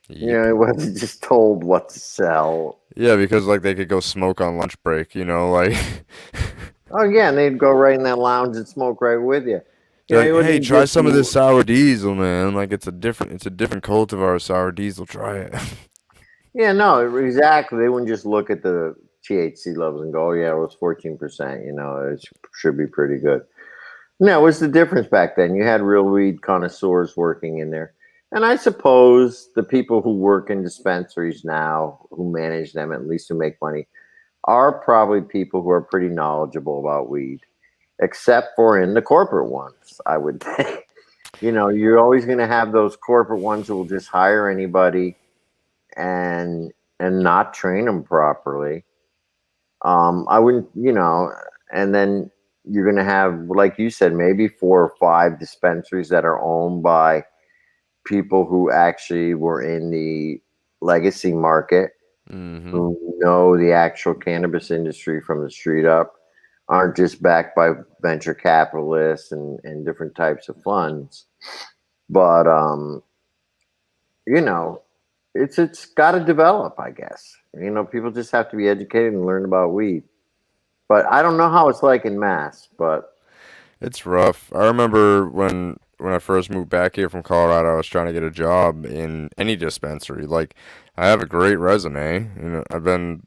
You know, Yep. he wasn't just told what to sell. Yeah, because like they could go smoke on lunch break, like Oh yeah, and they'd go right in that lounge and smoke right with you. You they're know, he like, hey, wouldn't try just some of this sour diesel, man. Like it's a different cultivar of sour diesel. Try it. Yeah, no, exactly. They wouldn't just look at the THC levels and go, "Oh yeah, it was 14%. You know, it should be pretty good." No, it was the difference back then. You had real weed connoisseurs working in there, and I suppose the people who work in dispensaries now, who manage them, at least who make money, are probably people who are pretty knowledgeable about weed, except for in the corporate ones, I would think. You know, you're always going to have those corporate ones who will just hire anybody and not train them properly. I wouldn't, and then you're going to have, like you said, maybe 4 or 5 dispensaries that are owned by people who actually were in the legacy market, Mm-hmm. who know the actual cannabis industry from the street up, aren't just backed by venture capitalists and different types of funds. But you know, it's got to develop, I guess. People just have to be educated and learn about weed. But I don't know how it's like in Mass. But It's rough. I remember when I first moved back here from Colorado, I was trying to get a job in any dispensary. Like, I have a great resume. I've been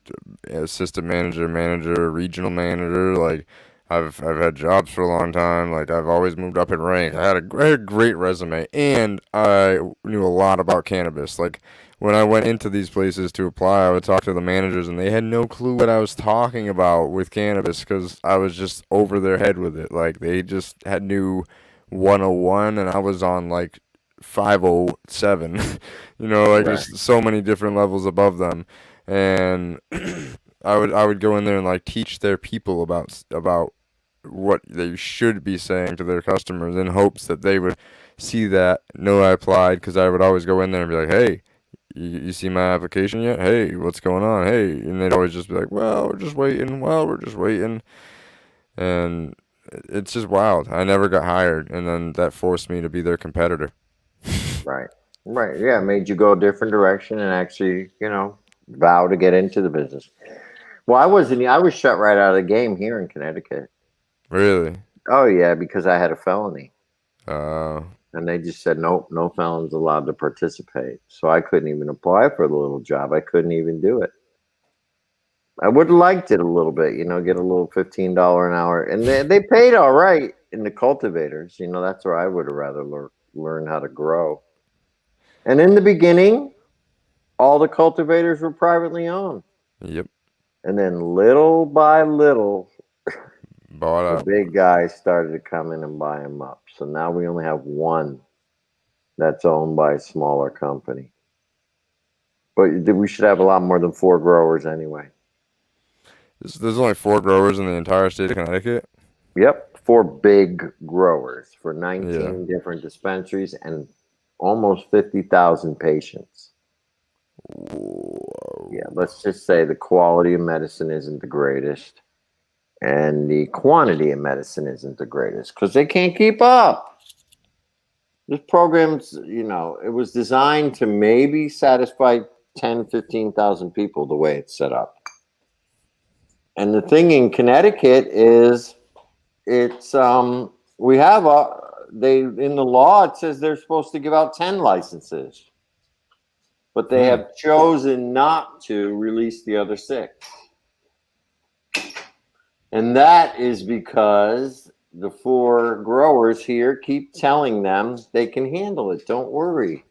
assistant manager, manager, regional manager. Like, I've had jobs for a long time. Like, I've always moved up in rank. I had a great resume, and I knew a lot about cannabis. Like, when I went into these places to apply, I would talk to the managers, and they had no clue what I was talking about with cannabis because I was just over their head with it. Like they just had knew 101, and I was on like 507. Like right, just so many different levels above them, and I would go in there and like teach their people about what they should be saying to their customers in hopes that they would see that, know I applied, because I would always go in there and be like, hey, you see my application yet? Hey, what's going on? Hey, and they'd always just be like, well, we're just waiting. Well, we're just waiting. And it's just wild. I never got hired, and then that forced me to be their competitor. right, right. Yeah, it made you go a different direction and actually, vow to get into the business. Well, I wasn't. I was shut right out of the game here in Connecticut. Really? Oh yeah, because I had a felony. Uh, And they just said, nope, no felons allowed to participate. So I couldn't even apply for the little job. I couldn't even do it. I would have liked it a little bit, get a little $15 an hour. And they paid all right in the cultivators. That's where I would have rather learn how to grow. And in the beginning, all the cultivators were privately owned. yep. And then little by little, Bought the out. big guys started to come in and buy them up. So now we only have one that's owned by a smaller company. But we should have a lot more than 4 growers anyway. There's only 4 growers in the entire state of Connecticut. Yep, 4 big growers for Yeah. 19 different dispensaries and almost 50,000 patients. Yeah, let's just say the quality of medicine isn't the greatest and the quantity of medicine isn't the greatest because they can't keep up. This program's, it was designed to maybe satisfy 10, 15,000 people the way it's set up. And the thing in Connecticut is it's we have they in the law it says they're supposed to give out 10 licenses, but they Hmm. have chosen not to release the other 6. And that is because the 4 growers here keep telling them they can handle it. Don't worry.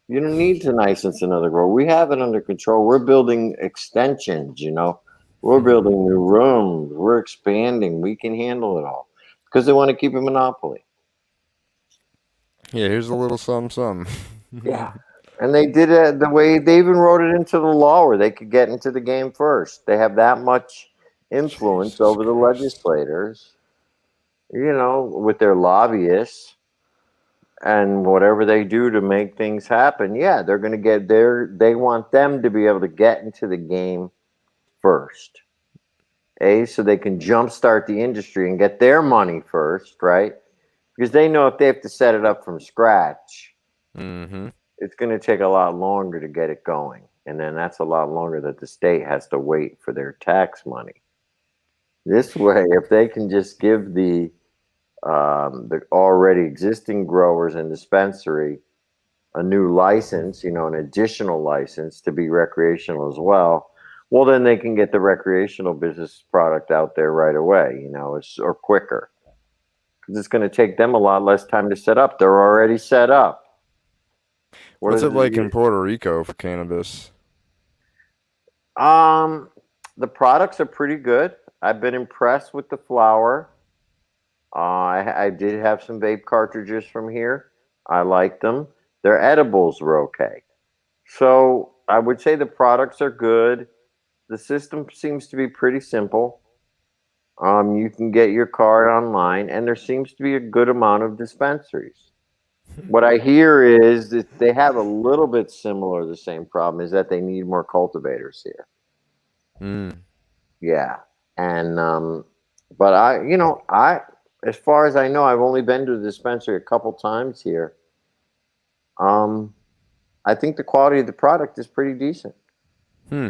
You don't need to license another grower. We have it under control. We're building extensions, We're building new rooms. We're expanding. We can handle it all because they want to keep a monopoly. Yeah, here's a little something, Yeah. something. And they did it the way they even wrote it into the law where they could get into the game first. They have that much influence Jesus over the Christ. legislators, with their lobbyists and whatever they do to make things happen. Yeah, they're going to get there. They want them to be able to get into the game first. So they can jumpstart the industry and get their money first, right? Because they know if they have to set it up from scratch, Mm-hmm. it's going to take a lot longer to get it going. And then that's a lot longer that the state has to wait for their tax money. This way, if they can just give the already existing growers and dispensary a new license, an additional license to be recreational as well, well, then they can get the recreational business product out there right away, or quicker. Because it's going to take them a lot less time to set up. They're already set up. What What's is it like in it? Puerto Rico for cannabis? Um, the products are pretty good. I've been impressed with the flower. I did have some vape cartridges from here. I liked them. Their edibles were okay. So I would say the products are good. The system seems to be pretty simple. You can get your card online, and there seems to be a good amount of dispensaries. What I hear is that they have a little bit similar, the same problem is that they need more cultivators here. Mm. Yeah. And, but as far as I know, I've only been to the dispensary a couple times here. Um, I think the quality of the product is pretty decent. Hmm.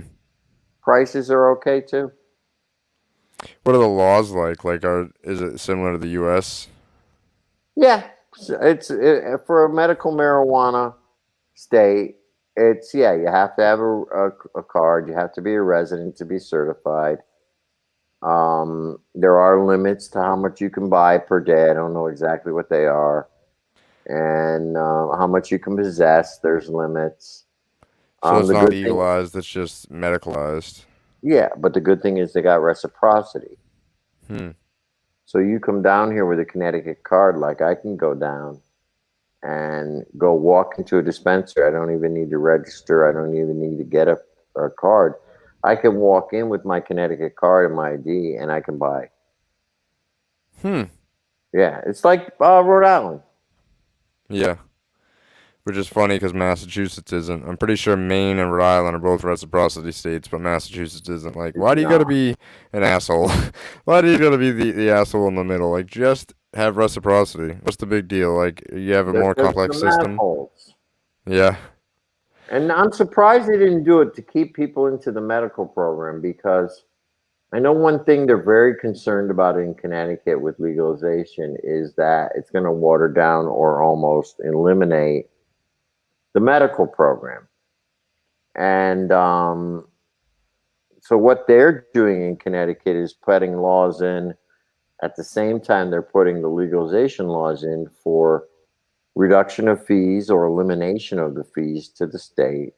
Prices are okay too. What are the laws like? Is it similar to the U.S.? Yeah, for a medical marijuana state. You have to have a card. You have to be a resident to be certified. There are limits to how much you can buy per day. I don't know exactly what they are, and how much you can possess. There's limits. So it's The not good thing, legalized, it's just medicalized. yeah, but the good thing is they got reciprocity. Hmm. So you come down here with a Connecticut card, like I can go down and go walk into a dispensary. I don't even need to register. I don't even need to get a card. I can walk in with my Connecticut card and my ID, and I can buy. Hmm. Yeah, it's like Rhode Island. Yeah. Which is funny because Massachusetts isn't. I'm pretty sure Maine and Rhode Island are both reciprocity states, but Massachusetts isn't. Like, It's why do you gotta not. be an asshole? Why do you gotta be the asshole in the middle? Like, just have reciprocity. What's the big deal? Like, you have a They're more just complex some system? assholes. Yeah. And I'm surprised they didn't do it to keep people into the medical program because I know one thing they're very concerned about in Connecticut with legalization is that it's going to water down or almost eliminate the medical program. And so what they're doing in Connecticut is putting laws in at the same time they're putting the legalization laws in for reduction of fees or elimination of the fees to the state,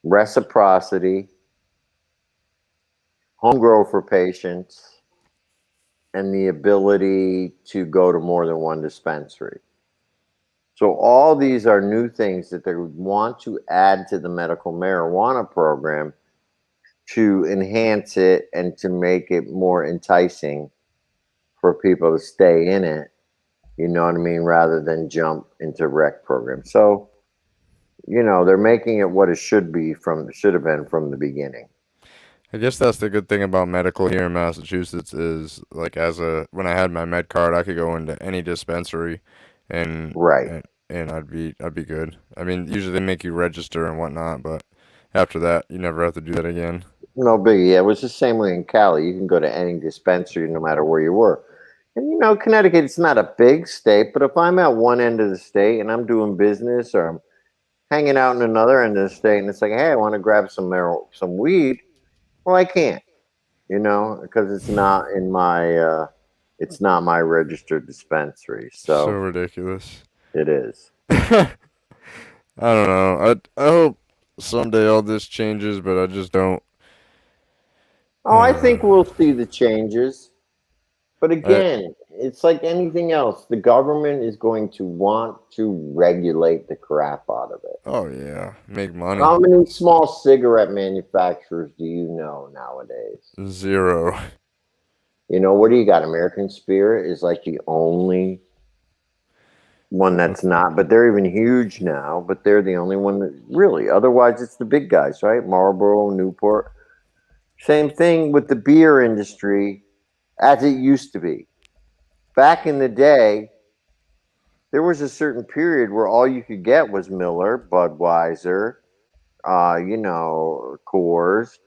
reciprocity, home grow for patients, and the ability to go to more than one dispensary. So all these are new things that they want to add to the medical marijuana program to enhance it and to make it more enticing for people to stay in it. You know what I mean? Rather than jump into rec programs. So, they're making it what it should have been from the beginning. I guess that's the good thing about medical here in Massachusetts is like when I had my med card, I could go into any dispensary, and Right. and I'd be good. I mean, usually they make you register and whatnot, but after that, you never have to do that again. No biggie. Yeah, it was the same way in Cali. You can go to any dispensary no matter where you were. And Connecticut, it's not a big state, but if I'm at one end of the state and I'm doing business or I'm hanging out in another end of the state and it's like, hey, I want to grab some weed, well, I can't, because it's not my registered dispensary. So So ridiculous. it is. I don't know. I hope someday all this changes, but I just don't. Oh, I think we'll see the changes. But I, again, it's like anything else. The government is going to want to regulate the crap out of it. oh yeah, make money. How many small cigarette manufacturers do you know nowadays? Zero. You know, what do you got? American Spirit is like the only one that's not, but they're even huge now, but they're the only one that really, otherwise it's the big guys, right? Marlboro, Newport. Same thing with the beer industry as it used to be. Back in the day, there was a certain period where all you could get was Miller, Budweiser, Coors,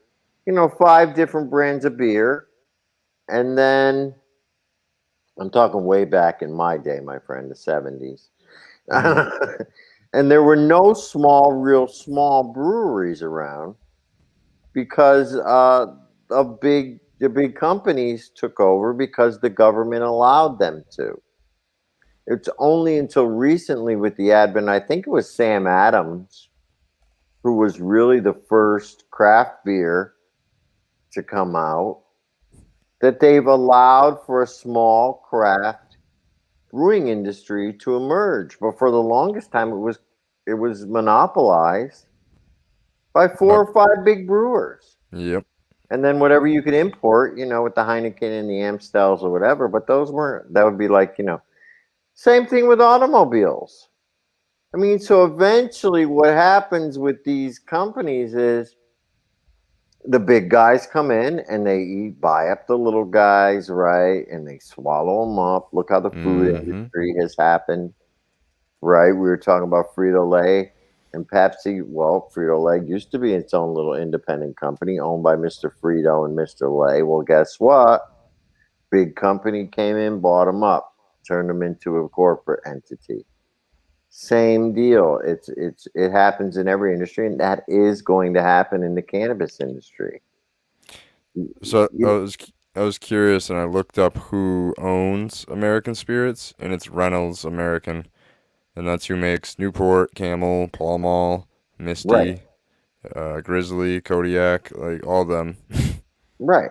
5 different brands of beer. And then I'm talking way back in my day, my friend, the 70s. Mm, And there were no real small breweries around because the big companies took over because the government allowed them to. It's only until recently with the advent, I think it was Sam Adams, who was really the first craft beer to come out, that they've allowed for a small craft brewing industry to emerge. But for the longest time, it was monopolized by four but or five big brewers. yep. And then whatever you could import, with the Heineken and the Amstels or whatever, but those weren't, that would be like, same thing with automobiles. I mean, so eventually what happens with these companies is the big guys come in and they buy up the little guys, right? And they swallow them up. Look how the food Mm-hmm. industry has happened, right? We were talking about Frito-Lay and Pepsi. Well, Frito-Lay used to be its own little independent company owned by Mr. Frito and Mr. Lay. Well, guess what? Big company came in, bought them up, turned them into a corporate entity. Same deal. It happens in every industry, and that is going to happen in the cannabis industry. So You, I was curious, and I looked up who owns American Spirits, and it's Reynolds American, and that's who makes Newport, Camel, Pall Mall, right, Misty, Grizzly, Kodiak, like all them. right.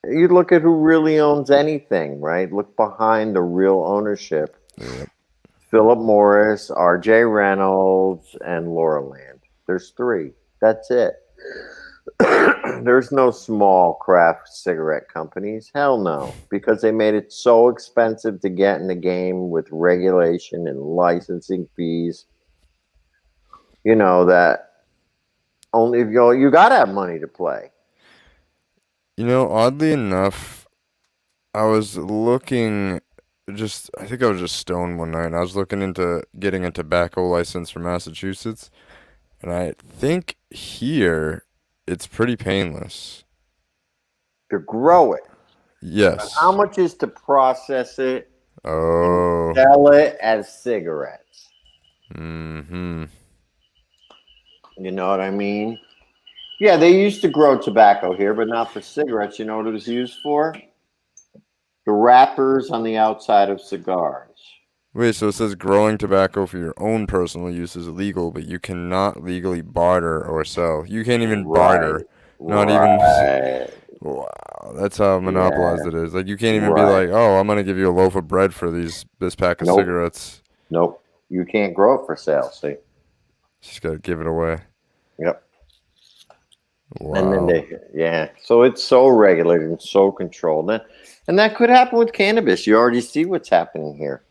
You look at who really owns anything, right? Look behind the real ownership. Yep. Philip Morris, R.J. Reynolds, and Laura Land. There's three. That's it. There's no small craft cigarette companies. Hell no. Because they made it so expensive to get in the game with regulation and licensing fees, that only if you got to have money to play. Oddly enough, I was looking I think I was just stoned one night and I was looking into getting a tobacco license for Massachusetts, and I think here it's pretty painless. To grow it. How Yes. much is to process it and Oh. sell it as cigarettes? Mm-hmm. You know what I mean? Yeah, they used to grow tobacco here, but not for cigarettes. You know what it was used for? The wrappers on the outside of cigars. Wait, so it says growing tobacco for your own personal use is illegal, but you cannot legally barter or sell. You can't even Right. barter. Not even. Right. Wow, that's how Yeah. monopolized it is. Like you can't even be Right. like, "Oh, I'm gonna give you a loaf of bread for this pack of Nope. cigarettes." Nope. You can't grow it for sale. See? Just gotta give it away. Yep. And then Wow. so it's so regulated and so controlled. And that could happen with cannabis. You already see what's happening here.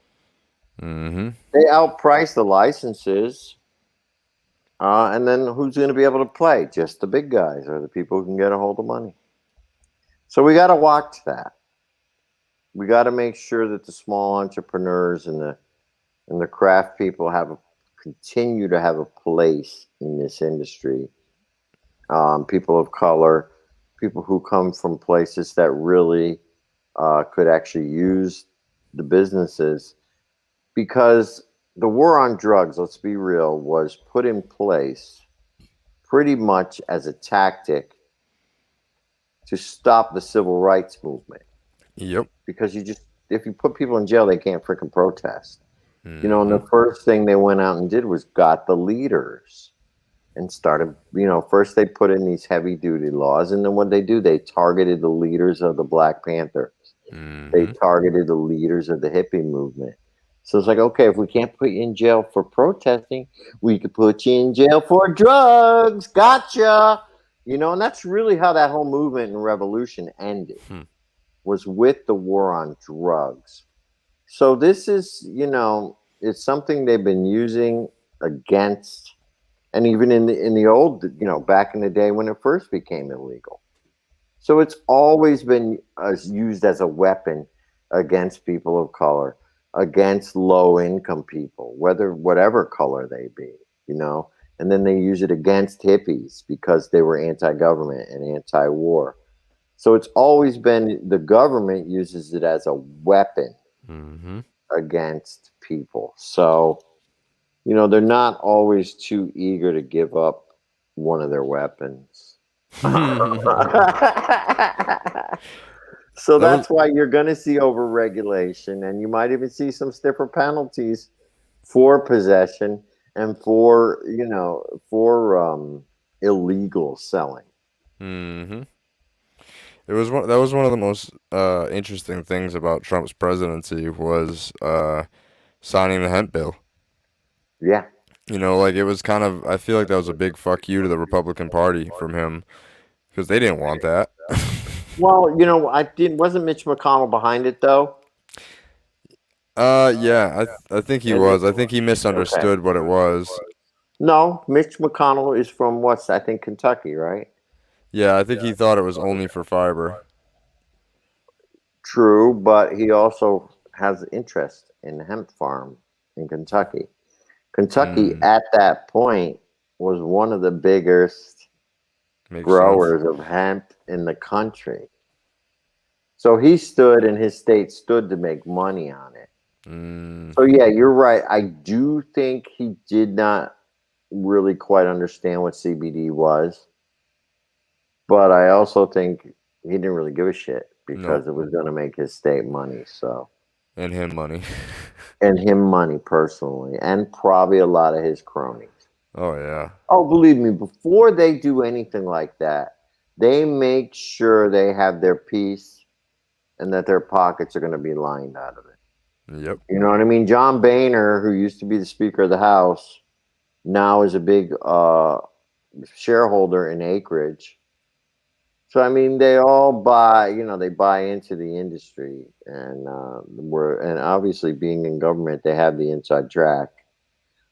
Mm-hmm. They outprice the licenses. And then who's going to be able to play? Just the big guys or the people who can get a hold of money. So we got to watch that. We got to make sure that the small entrepreneurs and the craft people continue to have a place in this industry. People of color, people who come from places that really could actually use the businesses, because the war on drugs, let's be real, was put in place pretty much as a tactic to stop the civil rights movement. Yep. Because if you put people in jail, they can't freaking protest. And Mm-hmm. the first thing they went out and did was got the leaders and started, first they put in these heavy duty laws, and then what they targeted the leaders of the Black Panthers. They Mm-hmm. targeted the leaders of the hippie movement. So it's like, okay, if we can't put you in jail for protesting, we could put you in jail for drugs. Gotcha. And that's really how that whole movement and revolution ended, Hmm. was with the war on drugs. So this is, it's something they've been using against, and even in the old, back in the day when it first became illegal. So it's always been used as a weapon against people of color, against low income people, whatever color they be, you know. And then they use it against hippies because they were anti-government and anti-war. So it's always been, the government uses it as a weapon Mm-hmm. against people. So, they're not always too eager to give up one of their weapons. So That was that's why you're going to see overregulation, and you might even see some stiffer penalties for possession and for illegal selling. mm-hmm. That was one of the most interesting things about Trump's presidency was signing the hemp bill. Yeah. Like it was kind of, I feel like that was a big fuck you to the Republican Party from him because they didn't want that. Well, I didn't. Wasn't Mitch McConnell behind it though? Yeah, I think he was. I think he Okay. misunderstood what it was. No, Mitch McConnell is from what's I think Kentucky, right? Yeah, I think he thought it was only for fiber. True, but he also has interest in the hemp farm in Kentucky. Kentucky Mm, at that point was one of the biggest makes sense. growers of hemp in the country. So he stood and his state stood to make money on it. Mm, So yeah, you're right. I do think he did not really quite understand what CBD was, but I also think he didn't really give a shit nope. because it was going to make his state money. So, And him money. and him money personally, and probably a lot of his cronies. Oh yeah. Oh, believe me, before they do anything like that, they make sure they have their piece and that their pockets are going to be lined out of it. Yep. You know what I mean? John Boehner, who used to be the Speaker of the House, now is a big shareholder in Acreage. So I mean, they all they buy into the industry, and obviously being in government, they have the inside track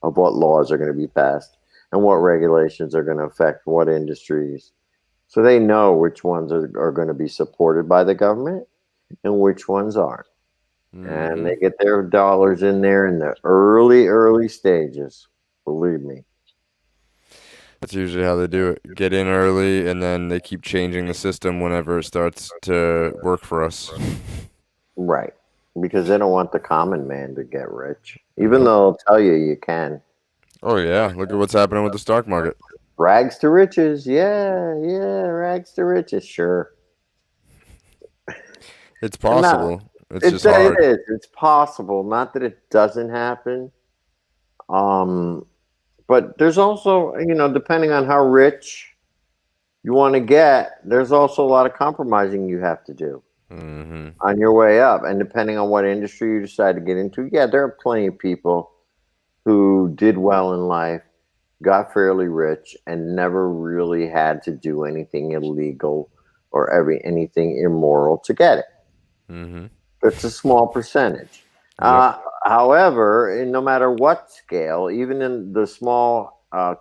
of what laws are going to be passed and what regulations are going to affect what industries. So they know which ones are going to be supported by the government and which ones aren't. And Mm-hmm. they get their dollars in there in the early stages. Believe me. That's usually how they do it. Get in early, and then they keep changing the system whenever it starts to work for us. Right. Because they don't want the common man to get rich. Even Nope. though they'll tell you can. Oh yeah. Look at what's happening with the stock market. Rags to riches. Yeah, yeah, rags to riches. Sure. It's And not possible. It's just hard. it is. It's possible. Not that it doesn't happen. Um, but there's also, depending on how rich you want to get, there's also a lot of compromising you have to do Mm-hmm. on your way up. And depending on what industry you decide to get into, yeah, there are plenty of people who did well in life, got fairly rich, and never really had to do anything illegal or anything immoral to get it. Mm-hmm. It's a small percentage. Yep. However, no matter what scale, even in the small or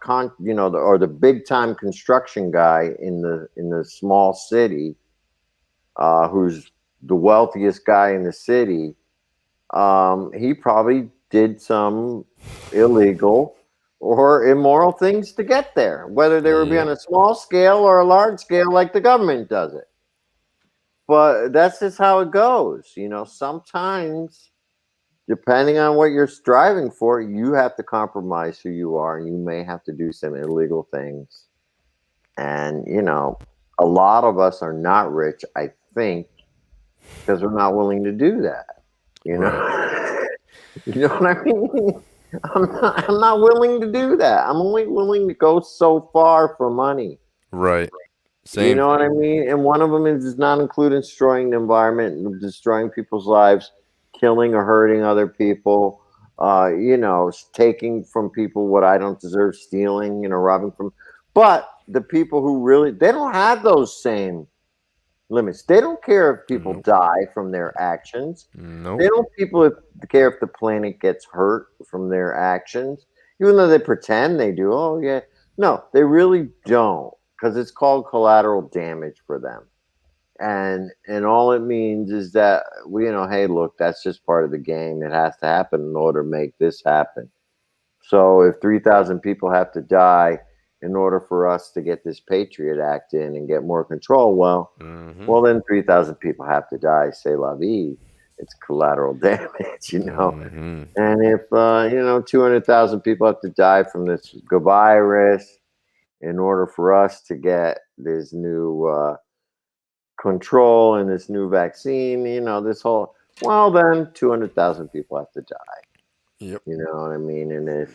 the big time construction guy in the small city, who's the wealthiest guy in the city, he probably did some illegal or immoral things to get there, whether they were be on Yep. a small scale or a large scale, like the government does it. But that's just how it goes. Sometimes, depending on what you're striving for, you have to compromise who you are, and you may have to do some illegal things. And, a lot of us are not rich, I think, because we're not willing to do that. You Right. know, you know what I mean? I'm not willing to do that. I'm only willing to go so far for money. Right. You Same. know what I mean? And one of them is does not include destroying the environment and destroying people's lives, killing or hurting other people, taking from people what I don't deserve, stealing, robbing from. But the people who really, they don't have those same limits. They don't care if people Nope. die from their actions. They Nope. don't care if the planet gets hurt from their actions, even though they pretend they do. Oh yeah, no, they really don't, because it's called collateral damage for them. And all it means is that hey, look, that's just part of the game. It has to happen in order to make this happen. So if 3,000 people have to die in order for us to get this Patriot Act in and get more control, Mm-hmm. well, then 3,000 people have to die. C'est la vie. It's collateral damage. Mm-hmm. And if 200,000 people have to die from this virus in order for us to get this new control and this new vaccine, this whole, well, then 200,000 people have to die. Yep. You know what I mean? And if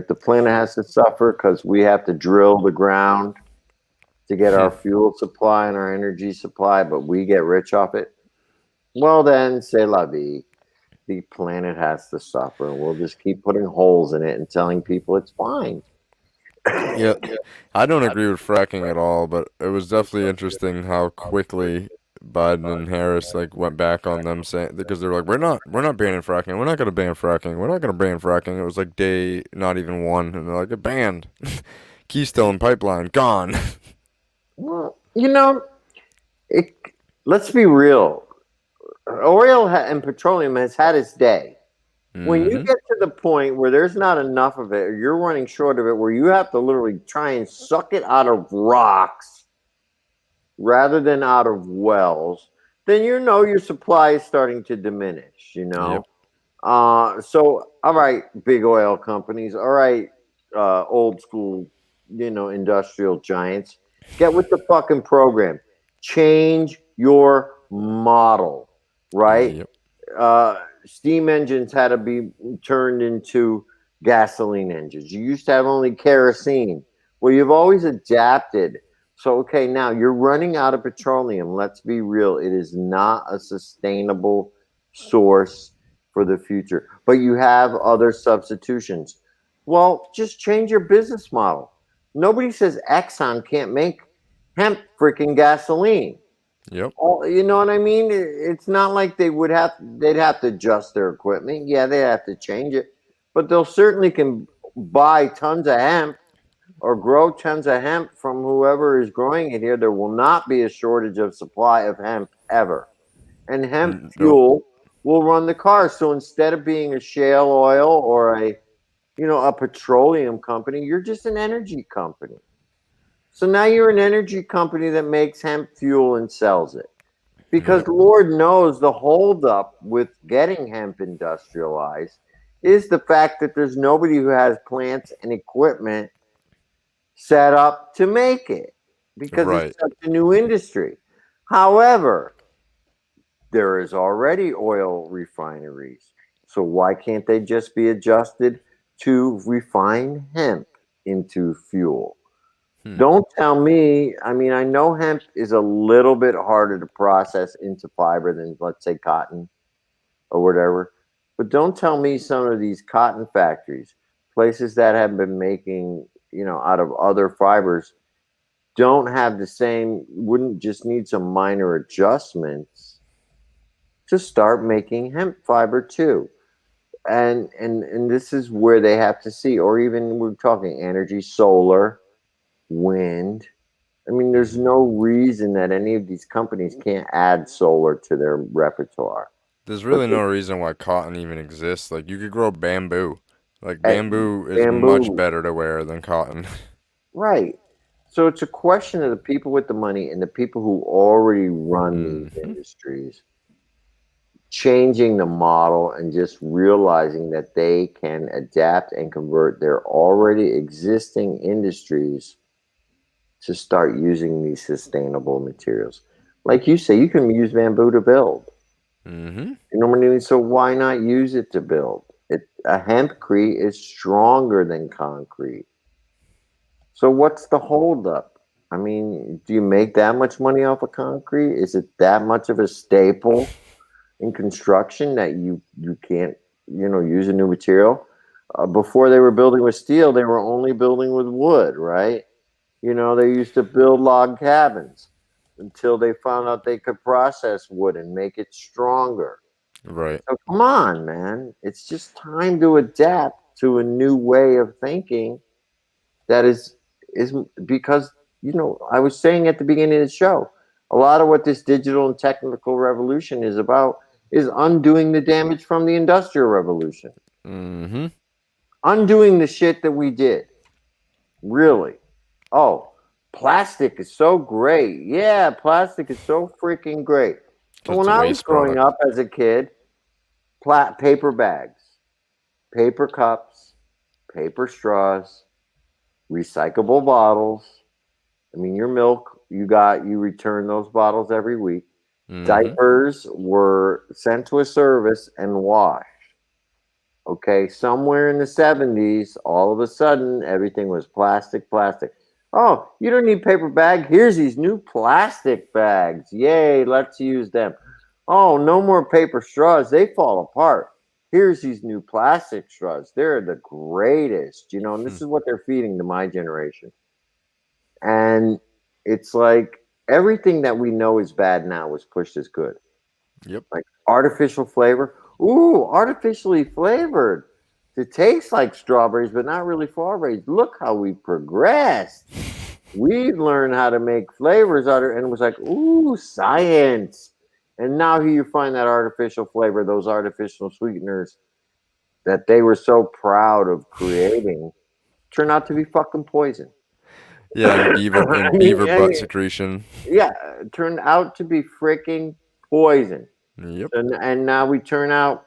the planet has to suffer because we have to drill the ground to get our fuel supply and our energy supply, but we get rich off it, well, then, c'est la vie. The planet has to suffer, and we'll just keep putting holes in it and telling people it's fine. Yeah, I don't agree with fracking at all, but it was definitely interesting how quickly Biden and Harris like went back on them saying because they're like we're not banning fracking. We're not gonna ban fracking. We're not gonna ban fracking. It was like day not even one, and they're like it banned. Keystone pipeline gone. Well, it, let's be real. Oil and petroleum has had its day. When you Mm-hmm. get to the point where there's not enough of it, or you're running short of it, where you have to literally try and suck it out of rocks rather than out of wells, then your supply is starting to diminish. Yep. So all right, big oil companies, all right, old school, industrial giants, get with the fucking program. Change your model, right? Yep. Steam engines had to be turned into gasoline engines. You used to have only kerosene. Well, you've always adapted. So, okay, now you're running out of petroleum. Let's be real. It is not a sustainable source for the future, but you have other substitutions. Well, just change your business model. Nobody says Exxon can't make hemp freaking gasoline. Yep. You know what I mean? It's not like they'd have to adjust their equipment. Yeah, they have to change it, but they'll certainly can buy tons of hemp or grow tons of hemp from whoever is growing it here. There will not be a shortage of supply of hemp ever. And hemp Nope. fuel will run the cars. So instead of being a shale oil or a petroleum company, you're just an energy company. So now you're an energy company that makes hemp fuel and sells it. Because Yep. Lord knows the holdup with getting hemp industrialized is the fact that there's nobody who has plants and equipment set up to make it because it's Right. such a new industry. However, there is already oil refineries. So why can't they just be adjusted to refine hemp into fuel? Hmm. Don't tell me. I mean, I know hemp is a little bit harder to process into fiber than, let's say, cotton or whatever. But don't tell me some of these cotton factories, places that have been making, out of other fibers, don't have the same, wouldn't just need some minor adjustments to start making hemp fiber too. And this is where they have to see, or even we're talking energy, solar, wind. I mean, there's no reason that any of these companies can't add solar to their repertoire. There's But really no reason why cotton even exists. Like you could grow bamboo. Like at bamboo is much bamboo, better to wear than cotton. right? So it's a question of the people with the money and the people who already run these Mm-hmm. industries changing the model and just realizing that they can adapt and convert their already existing industries to start using these sustainable materials. Like you say, you can use bamboo to build. Mm-hmm. You know what I mean? So why not use it to build A hempcrete is stronger than concrete. So what's the holdup? I mean, do you make that much money off of concrete? Is it that much of a staple in construction that you can't use a new material? Before they were building with steel, they were only building with wood, right? They used to build log cabins until they found out they could process wood and make it stronger. Right. So come on, man. It's just time to adapt to a new way of thinking that is because I was saying at the beginning of the show, a lot of what this digital and technical revolution is about is undoing the damage from the industrial revolution. Mm-hmm. Undoing the shit that we did. Really. Oh, plastic is so great. Yeah, plastic is so freaking great. But Because it's when a I was waste growing product. up as a kid, paper bags, paper cups, paper straws, recyclable bottles. I mean, your milk, you return those bottles every week. Mm-hmm. Diapers were sent to a service and washed. Okay, somewhere in the 70s, all of a sudden, everything was plastic, plastic. Oh, you don't need paper bag. Here's these new plastic bags. Yay, let's use them. Oh, no more paper straws. They fall apart. Here's these new plastic straws. They're the greatest, and this is what they're feeding to my generation. And it's like everything that we know is bad now was pushed as good. Yep. Like artificial flavor. Ooh, artificially flavored to taste like strawberries, but not really strawberries. Look how we progressed. We learned how to make flavors out of it, and it was like, ooh, science. And now here you find that artificial flavor, those artificial sweeteners that they were so proud of creating turn out to be fucking poison. Yeah, and beaver I and mean, beaver butt secretion. yeah, turned out to be freaking poison. Yep. And now we turn out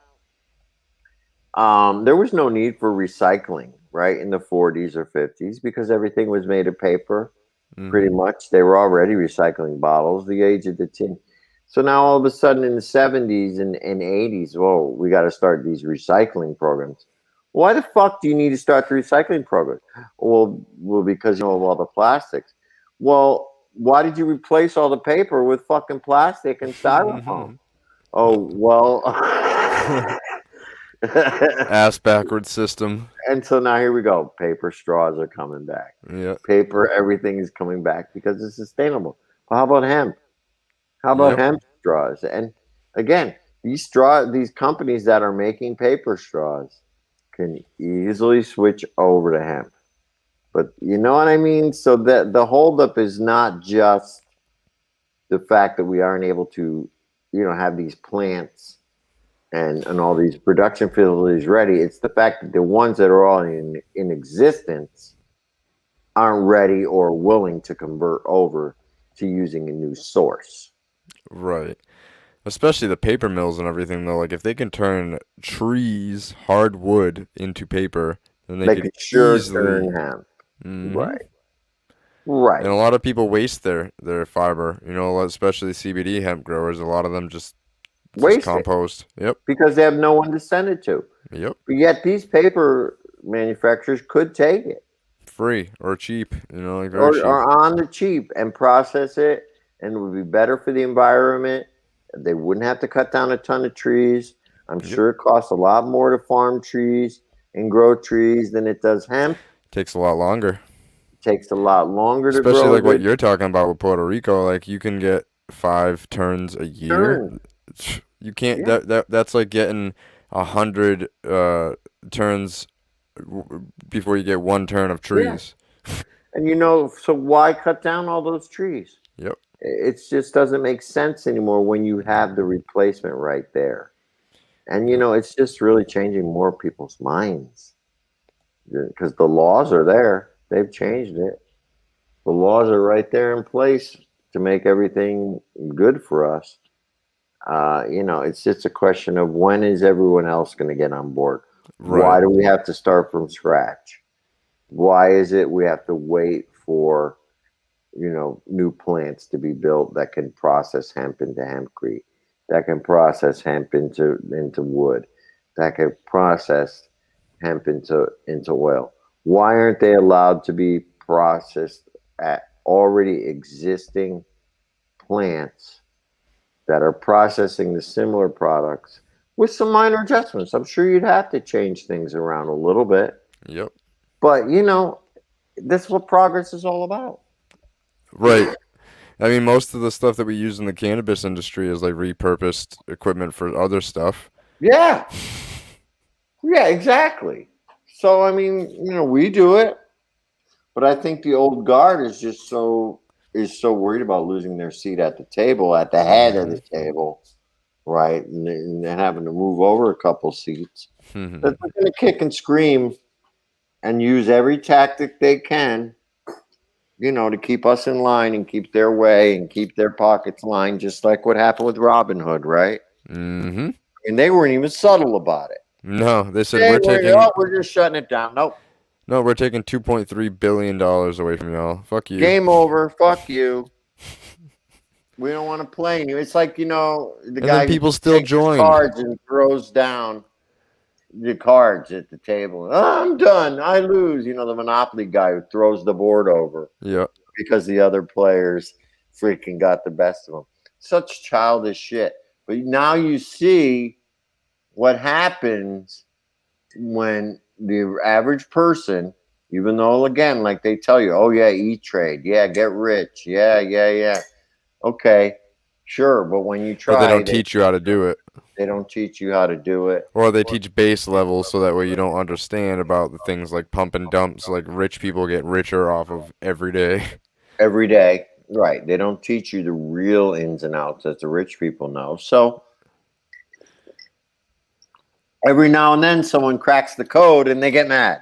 there was no need for recycling, right, in the 40s or 50s because everything was made of paper. Pretty Mm-hmm. much, they were already recycling bottles. The age of the tin. So now all of a sudden in the 70s and 80s, whoa, we got to start these recycling programs. Why the fuck do you need to start the recycling program? Well, because of all the plastics. Well, why did you replace all the paper with fucking plastic and styrofoam? Oh, well. Ass backwards system. And so now here we go. Paper straws are coming back. Yep. Paper, everything is coming back because it's sustainable. But how about hemp? How about Yep. hemp straws? And again, these companies that are making paper straws can easily switch over to hemp. But you know what I mean? So that the holdup is not just the fact that we aren't able to, have these plants and all these production facilities ready. It's the fact that the ones that are all in existence aren't ready or willing to convert over to using a new source. Right. Especially the paper mills and everything though. Like if they can turn trees, hard wood into paper, then they They could could sure easily. turn hemp. Mm-hmm. Right. Right. And a lot of people waste their fiber. Especially CBD hemp growers. A lot of them just Waste it compost. Yep. because they have no one to send it to. Yep. But yet these paper manufacturers could take it Free or cheap. Like very cheap. or on the cheap and process it, and it would be better for the environment. They wouldn't have to cut down a ton of trees. I'm Yep. sure it costs a lot more to farm trees and grow trees than it does hemp. Takes a lot longer. It takes a lot longer to Especially grow a like what good you're talking about with Puerto Rico. Like you can get 5 turns a year. turn. You can't. Yeah. That's like getting 100 turns before you get 1 turn of Yeah. trees. And so why cut down all those trees? Yep. It just doesn't make sense anymore when you have the replacement right there. And Yep. it's just really changing more people's minds because the laws are there. They've changed it. The laws are right there in place to make everything good for us. It's just a question of when is everyone else going to get on board? Right. Why do we have to start from scratch? Why is it we have to wait for new plants to be built that can process hemp into hempcrete, that can process hemp into wood, that could process hemp into oil. Why aren't they allowed to be processed at already existing plants that are processing the similar products with some minor adjustments? I'm sure you'd have to change things around a little bit, Yep. but that's what progress is all about. Right. I mean, most of the stuff that we use in the cannabis industry is like repurposed equipment for other stuff. Yeah, yeah, exactly. So I mean, we do it, but I think the old guard is so worried about losing their seat at the table, at the head of the table, right, and having to move over a couple seats. That they're going to kick and scream and use every tactic they can, to keep us in line and keep their way and keep their pockets lined, just like what happened with Robin Hood, right? Mm-hmm. And they weren't even subtle about it. No, they said We're just shutting it down. Nope. No, we're taking $2.3 billion away from y'all. Fuck you. Game over. Fuck you. We don't want to play you. It's like, the guy then people who still takes join. cards and throws down the cards at the table. Oh, I'm done. I lose. The Monopoly guy who throws the board over. Yeah. Because the other players freaking got the best of them. Such childish shit. But now you see what happens when the average person, even though, again, like they tell you, oh, yeah, E-Trade. Yeah, get rich. Yeah. Okay, sure. But when you try. But they don't teach you how to do it. They don't teach you how to do it. Or they teach base levels so that way you don't understand about the things like pump and dumps, like rich people get richer off of every day. Every day. Right. They don't teach you the real ins and outs that the rich people know. So every now and then someone cracks the code and they get mad.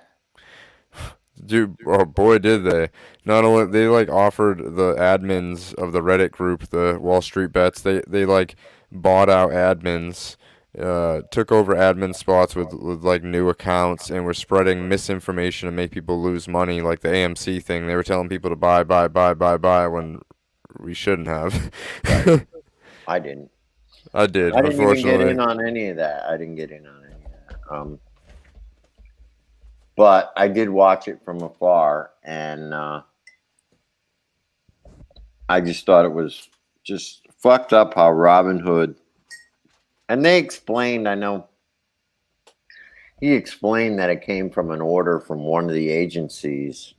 Dude, oh boy, did they. Not only, they like offered the admins of the Reddit group, the Wall Street Bets, they like bought out admins, took over admin spots with like new accounts, and were spreading misinformation to make people lose money, like the AMC thing. They were telling people to buy when we shouldn't have. I didn't. I did. I didn't even unfortunately. get in on any of that. I didn't get in on any of that. But I did watch it from afar, and I just thought it was just fucked up how Robin Hood, and they explained, I know, he explained that it came from an order from one of the agencies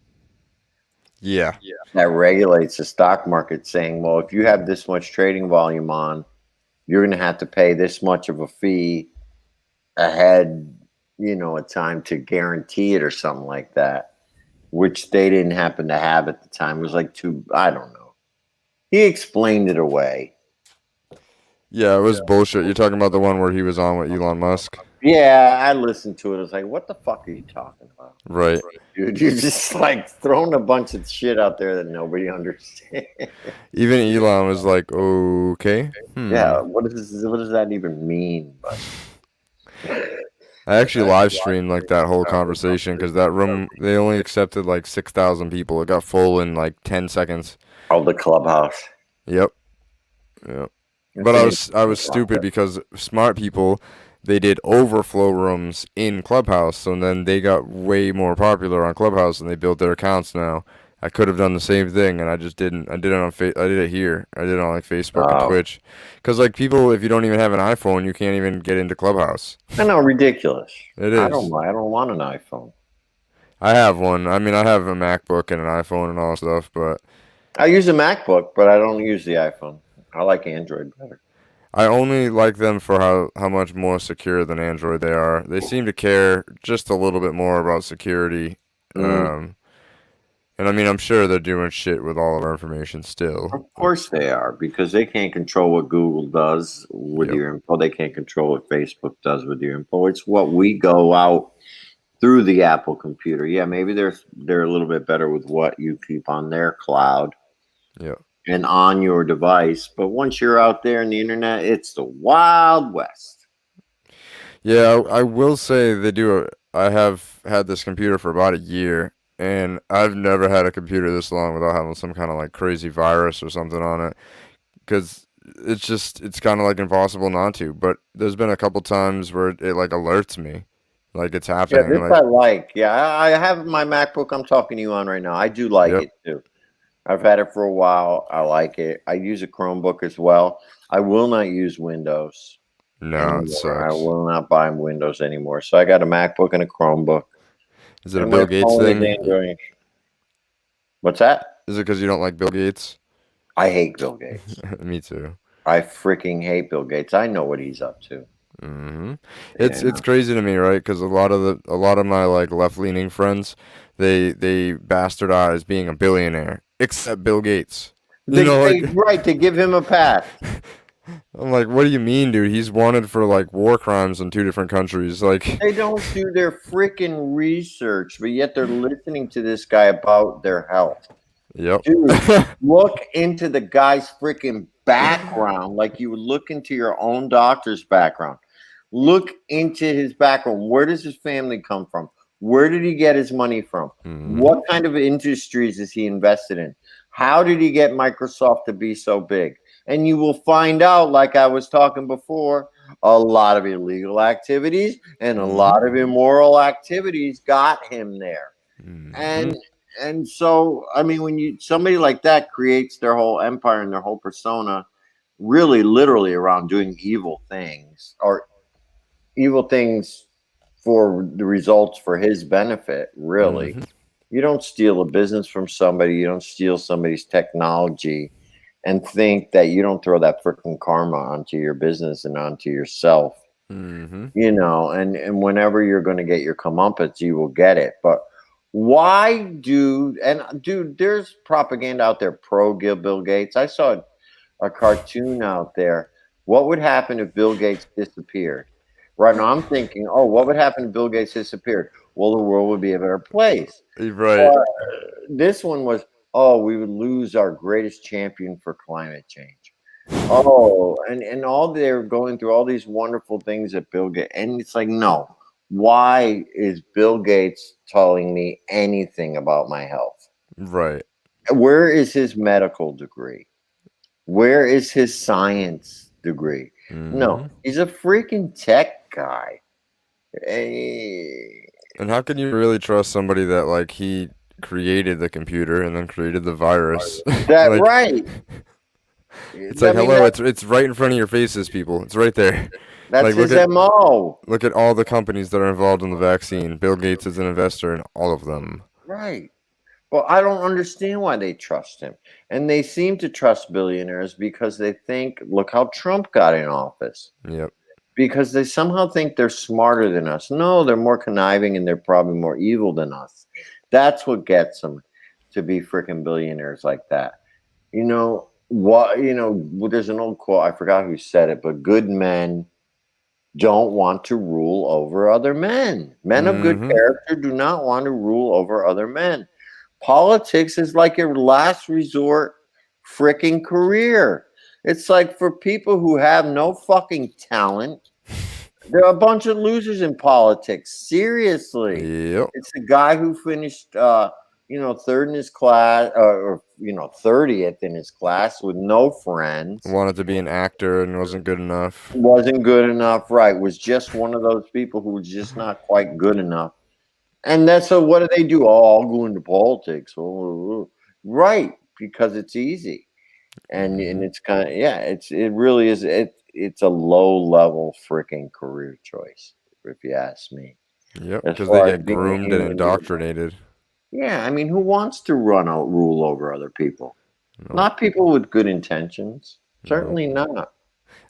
Yeah. that regulates the stock market, saying, well, if you have this much trading volume on, you're going to have to pay this much of a fee ahead, a time to guarantee it or something like that, which they didn't happen to have at the time. It was like I don't know. He explained it away. Yeah, it was bullshit. You're talking about the one where he was on with Elon Musk? Yeah, I listened to it. I was like, what the fuck are you talking about? Right. Dude, you're just like throwing a bunch of shit out there that nobody understands. Even Elon was like, okay. Yeah, what does that even mean? But I actually live streamed like that whole conversation because that room, they only accepted like 6,000 people. It got full in like 10 seconds. Oh, the clubhouse. Yep. But I was stupid because smart people, they did overflow rooms in Clubhouse, so then they got way more popular on Clubhouse and they built their accounts now. I could have done the same thing, and I just didn't. I did it on I did it here. I did it on like Facebook and Twitch, because like people, if you don't even have an iPhone, you can't even get into Clubhouse. I know, ridiculous. It is. I don't want an iPhone. I have one. I mean, I have a MacBook and an iPhone and all that stuff, but I use a MacBook, but I don't use the iPhone. I like Android better. I only like them for how much more secure than Android they are. They seem to care just a little bit more about security. And I mean, I'm sure they're doing shit with all of our information still. Of course they are, because they can't control what Google does with your info. They can't control what Facebook does with your info. It's what we go out through the Apple computer. Yeah, maybe they're a little bit better with what you keep on their cloud. Yeah. And on your device. But once you're out there in the internet, it's the Wild West. Yeah, I will say they do. I have had this computer for about a year, and I've never had a computer this long without having some kind of like crazy virus or something on it. Because it's kind of like impossible not to. But there's been a couple times where it like alerts me, like it's Yeah, happening. this Like, I like. Yeah, I have my MacBook I'm talking to you on right now. I do like yep, it too. I've had it for a while. I like it. I use a Chromebook as well. I will not use Windows no, it anymore. I sucks. will not buy Windows anymore. So I got a MacBook and a Chromebook, Is it a and my Bill Gates phone is thing? Android. What's that? Is it because you don't like Bill Gates? I hate Bill Gates. Me too. I freaking hate Bill Gates. I know what he's up to. hmm It's Yeah. crazy to me, right? Because a lot of my like left leaning friends, they bastardize being a billionaire, except Bill Gates. You know, like They give him a pass. I'm like, what do you mean, dude? He's wanted for like war crimes in 2 different countries. Like, They don't do their freaking research, but yet they're listening to this guy about their health. yep. Dude, look into the guy's freaking background like you would look into your own doctor's background. Look into his background. Where does his family come from? Where did he get his money from? hmm What kind of industries is he invested in? How did he get Microsoft to be so big? And you will find out, like I was talking before, a lot of illegal activities and a hmm lot of immoral activities got him there. hmm And so I mean when you somebody like that creates their whole empire and their whole persona really literally around doing evil things for the results for his benefit, really. hmm You don't steal a business from somebody, you don't steal somebody's technology and think that you don't throw that freaking karma onto your business and onto yourself, hmm and whenever you're going to get your comeuppance, you will get it. But why dude, there's propaganda out there pro Bill Gates. I saw a cartoon out there. What would happen if Bill Gates disappeared? Right now, I'm thinking, oh, what would happen if Bill Gates disappeared? Well, the world would be a better place. Right. Or this one was, oh, we would lose our greatest champion for climate change. Oh, and all they're going through all these wonderful things that Bill Gates, and it's like, no, why is Bill Gates telling me anything about my health? Right. Where is his medical degree? Where is his science degree? No, hmm he's a freaking tech guy. Eh, And how can you really trust somebody that like he created the computer and then created the virus? That Like, right? it's like, I mean, hello, it's right in front of your faces, people. It's right there. that's Like, his MO. look at all the companies that are involved in the vaccine. Bill Gates is an investor in all of them. Right. Well, I don't understand why they trust him. And they seem to trust billionaires because they think, look how Trump got in office. Yep. Because they somehow think they're smarter than us. No, they're more conniving and they're probably more evil than us. That's what gets them to be freaking billionaires like that. There's an old quote, I forgot who said it, but good men don't want to rule over other men. Men of good hmm character do not want to rule over other men. Politics is like a last resort freaking career. It's like for people who have no fucking talent, there are a bunch of losers in politics. Seriously. Yep. It's the guy who finished third in his class or 30th in his class with no friends. Wanted to be an actor and wasn't good enough. Wasn't good enough, right? Was just one of those people who was just not quite good enough. And that's so what do they do? Oh, I'll go into politics. Oh, right, because it's easy. And hmm it's kind of it really is it's a low level freaking career choice, if you ask me. Yep. As Because they far as get being a groomed and human being. indoctrinated. Yeah, I mean, who wants to rule over other people? Nope. Not people with good intentions. Nope. Certainly not.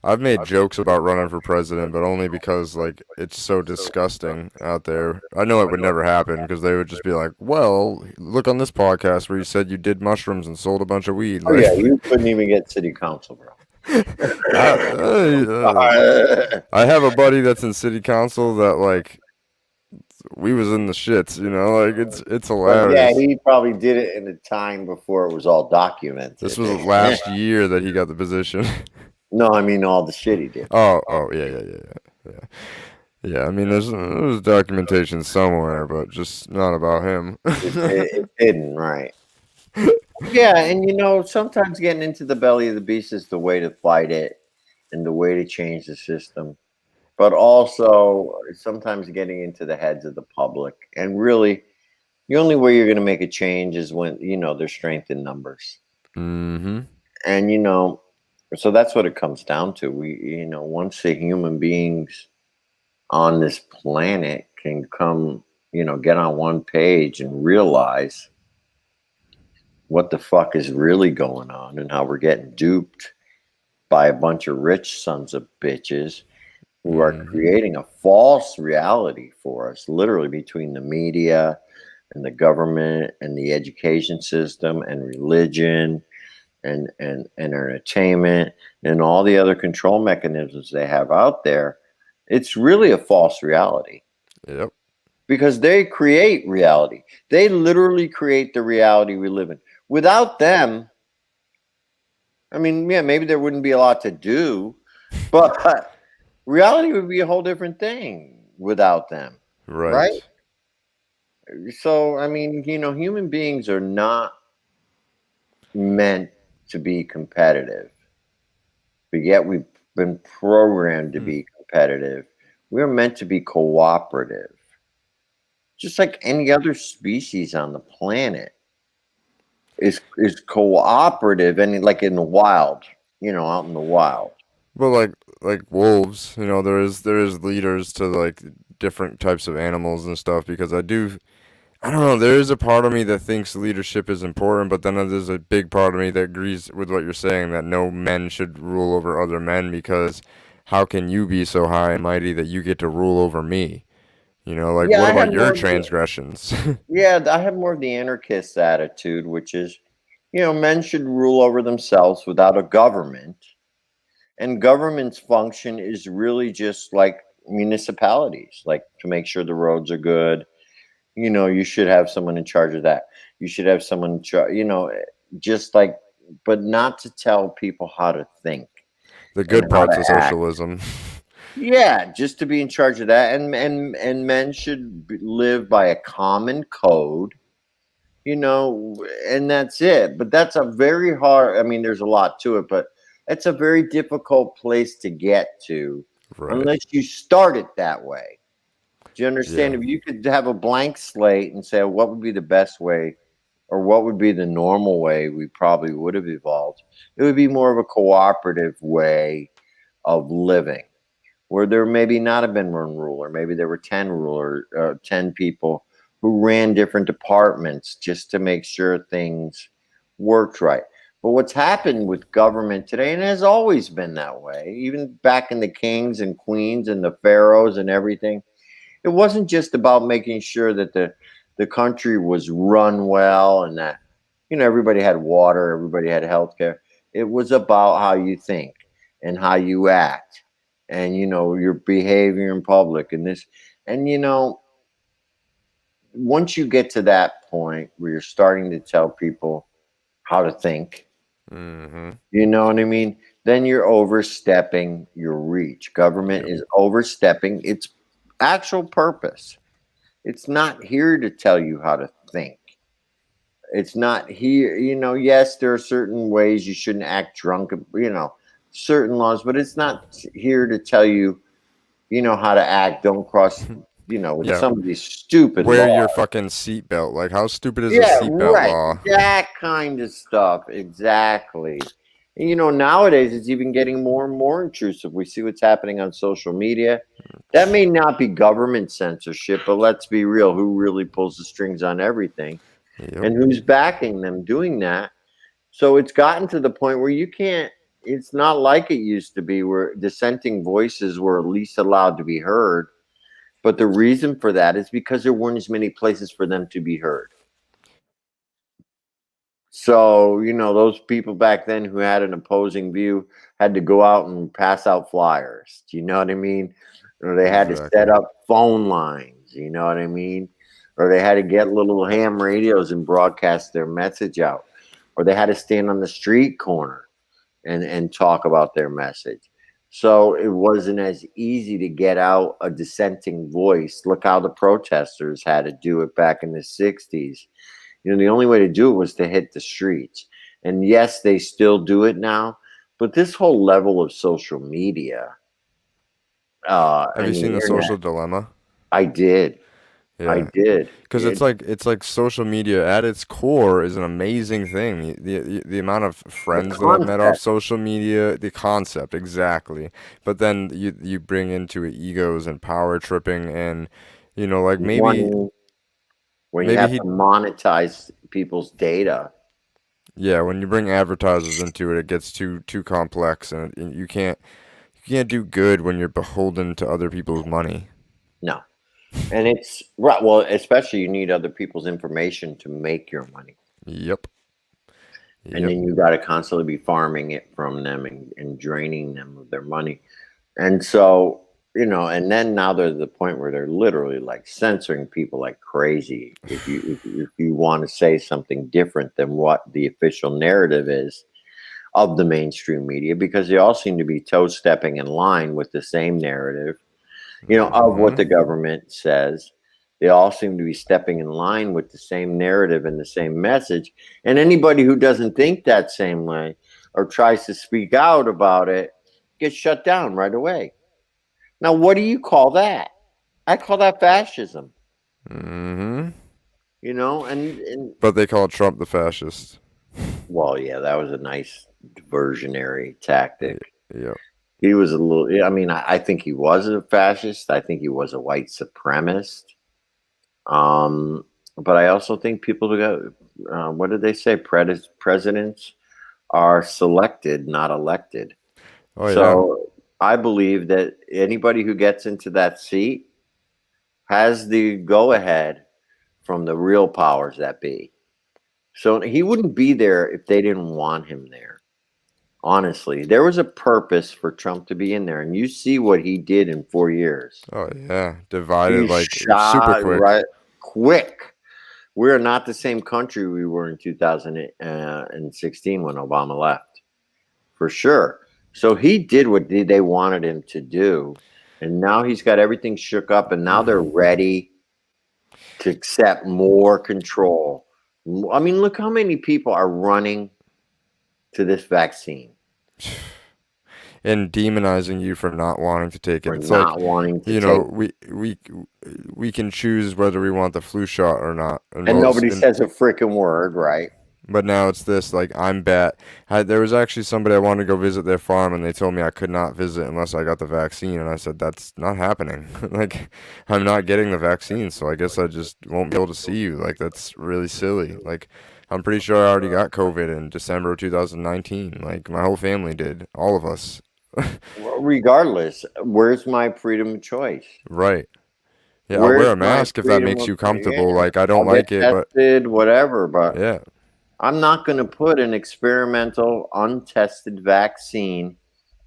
I've made jokes about running for president, but only because like it's so disgusting out there. I know it would never happen because they would just be like, "Well, look on this podcast where you said you did mushrooms and sold a bunch of weed." Oh Like, yeah, you couldn't even get city council, bro. I have a buddy that's in city council that like we was in the shits, like it's But yeah, hilarious. he probably did it in a time before it was all This documented. was last year that he got the position. No, I mean all the shit he did. Oh, yeah. Yeah, I mean, there's documentation somewhere, but just not about him. It's hidden, right? Yeah, and sometimes getting into the belly of the beast is the way to fight it and the way to change the system. But also sometimes getting into the heads of the public. And really, the only way you're going to make a change is when, there's strength in numbers. Mm-hmm. And, so that's what it comes down to. Once the human beings on this planet can come, get on one page and realize what the fuck is really going on and how we're getting duped by a bunch of rich sons of bitches who are Mm-hmm. creating a false reality for us, literally between the media and the government and the education system and religion and entertainment and all the other control mechanisms they have out there. It's really a false reality Yep. because they create reality. They literally create the reality we live in. Without them, I mean, yeah, maybe there wouldn't be a lot to do, but reality would be a whole different thing without them, right? Right. So, I mean, human beings are not meant to be competitive, but yet we've been programmed to Hmm. be competitive. We're meant to be cooperative, just like any other species on the planet is cooperative, and like in the wild, out in the wild. But like wolves, there is leaders to like different types of animals and stuff because I don't know, there is a part of me that thinks leadership is important, but then there's a big part of me that agrees with what you're saying that no men should rule over other men because how can you be so high and mighty that you get to rule over me? Like Yeah, what I have about your more. transgressions? Yeah, I have more of the anarchist attitude, which is, men should rule over themselves without a government. And government's function is really just like municipalities, like to make sure the roads are good. You should have someone in charge of that. You should have someone in charge, just like, but not to tell people how to think The and good how parts to of act. socialism. Yeah, just to be in charge of that. And men should live by a common code, and that's it. But that's a very hard, I mean, there's a lot to it, but it's a very difficult place to get to Right. unless you start it that way. Do you understand? Yeah. If you could have a blank slate and say, what would be the best way or what would be the normal way we probably would have evolved, it would be more of a cooperative way of living where there maybe not have been one ruler, maybe there were 10 10 people who ran different departments just to make sure things worked right. But what's happened with government today, and it has always been that way, even back in the kings and queens and the pharaohs and everything, it wasn't just about making sure that the country was run well and that everybody had water, everybody had health care. It was about how you think and how you act and your behavior in public and this. And once you get to that point where you're starting to tell people how to think, Mm-hmm. you know what I mean, then you're overstepping your reach. Government Yep. is overstepping its actual purpose. It's not here to tell you how to think. It's not here, yes, there are certain ways you shouldn't act drunk, certain laws, but it's not here to tell you, how to act. Don't cross, with Yeah. some of these stupid Wear laws. your fucking seatbelt. Like how stupid is a Yeah, seatbelt right. law? That kind of stuff. Exactly. And, nowadays it's even getting more and more intrusive. We see what's happening on social media. That may not be government censorship, but let's be real. Who really pulls the strings on everything? Yep. And who's backing them doing that? So it's gotten to the point where you can't, it's not like it used to be where dissenting voices were at least allowed to be heard. But the reason for that is because there weren't as many places for them to be heard. So, those people back then who had an opposing view had to go out and pass out flyers. Do you know what I mean? Or they had to set Exactly. up phone lines. You know what I mean? Or they had to get little ham radios and broadcast their message out. Or they had to stand on the street corner and talk about their message. So it wasn't as easy to get out a dissenting voice. Look how the protesters had to do it back in the 60s. The only way to do it was to hit the streets. And yes, they still do it now. But this whole level of social media Have you and the seen The internet, Social Dilemma? I did. I Yeah. did. Because it's like social media at its core is an amazing thing. The amount of The friends that I've met off concept. social media, the concept exactly. But then you bring into it egos and power tripping and like maybe One where you maybe have to he monetize people's data. yeah, when you bring advertisers into it, it gets too complex and you can't do good when you're beholden to other people's money. No. And it's right. Well, especially you need other people's information to make your money. Yep. And Yep. then you got to constantly be farming it from them and draining them of their money. And so, and then now they're at the point where they're literally like censoring people like crazy. If you want to say something different than what the official narrative is of the mainstream media, because they all seem to be toe stepping in line with the same narrative, of what Hmm. the government says. They all seem to be stepping in line with the same narrative and the same message. And anybody who doesn't think that same way or tries to speak out about it gets shut down right away. Now, what do you call that? I call that fascism, Hmm. and But they call Trump the fascist. well, yeah, that was a nice diversionary tactic. Yep. He was a little, I mean, I think he was a fascist. I think he was a white supremacist. Um, but I also think people who got, what did they say? Presidents are selected, not elected. Oh yeah. So I believe that anybody who gets into that seat has the go ahead from the real powers that be. So he wouldn't be there if they didn't want him there. Honestly, there was a purpose for Trump to be in there, and you see what he did in 4 years. Oh yeah. Divided He like super shot quick. right quick. We're not the same country we were in 2016 when Obama left, for sure. So he did what they wanted him to do, and now he's got everything shook up, and now they're ready to accept more control. I mean, look how many people are running to this vaccine And demonizing you for not wanting to take it. or It's like, not wanting to take. we can choose whether we want the flu shot or not. And And most nobody and says a freaking word, right? but now it's this like I'm bad. There was actually somebody I wanted to go visit their farm, and they told me I could not visit unless I got the vaccine, and I said that's not happening. Like I'm not getting the vaccine, so I guess I just won't be able to see you. Like that's really silly. Like I'm pretty sure I already got COVID in December of 2019. Like my whole family did, all of us. Well, regardless, where's my freedom of choice? Right. Yeah, I'll wear Where's a my mask if that freedom makes of, you yeah, comfortable. Like I don't I'll get like it, but tested, whatever, but yeah, I'm not going to put an experimental, untested vaccine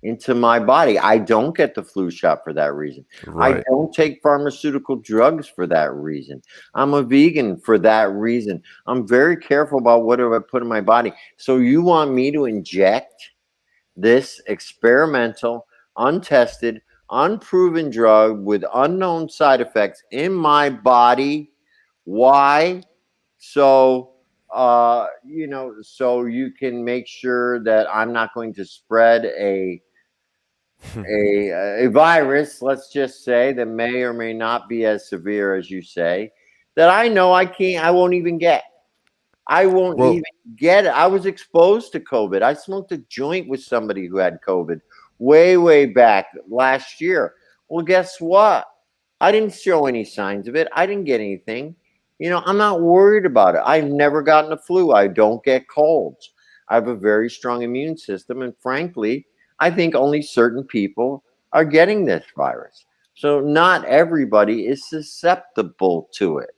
into my body. I don't get the flu shot for that reason. I right. don't take pharmaceutical drugs for that reason. I'm a vegan for that reason. I'm very careful about what I put in my body. So you want me to inject this experimental, untested, unproven drug with unknown side effects in my body? Why? So so you can make sure that I'm not going to spread a virus, let's just say, that may or may not be as severe as you say, that I know I won't even get. I won't Well, even get it. I was exposed to COVID. I smoked a joint with somebody who had COVID way, way back last year. Well, guess what? I didn't show any signs of it. I didn't get anything. I'm not worried about it. I've never gotten a flu. I don't get colds. I have a very strong immune system. And frankly, I think only certain people are getting this virus. So not everybody is susceptible to it.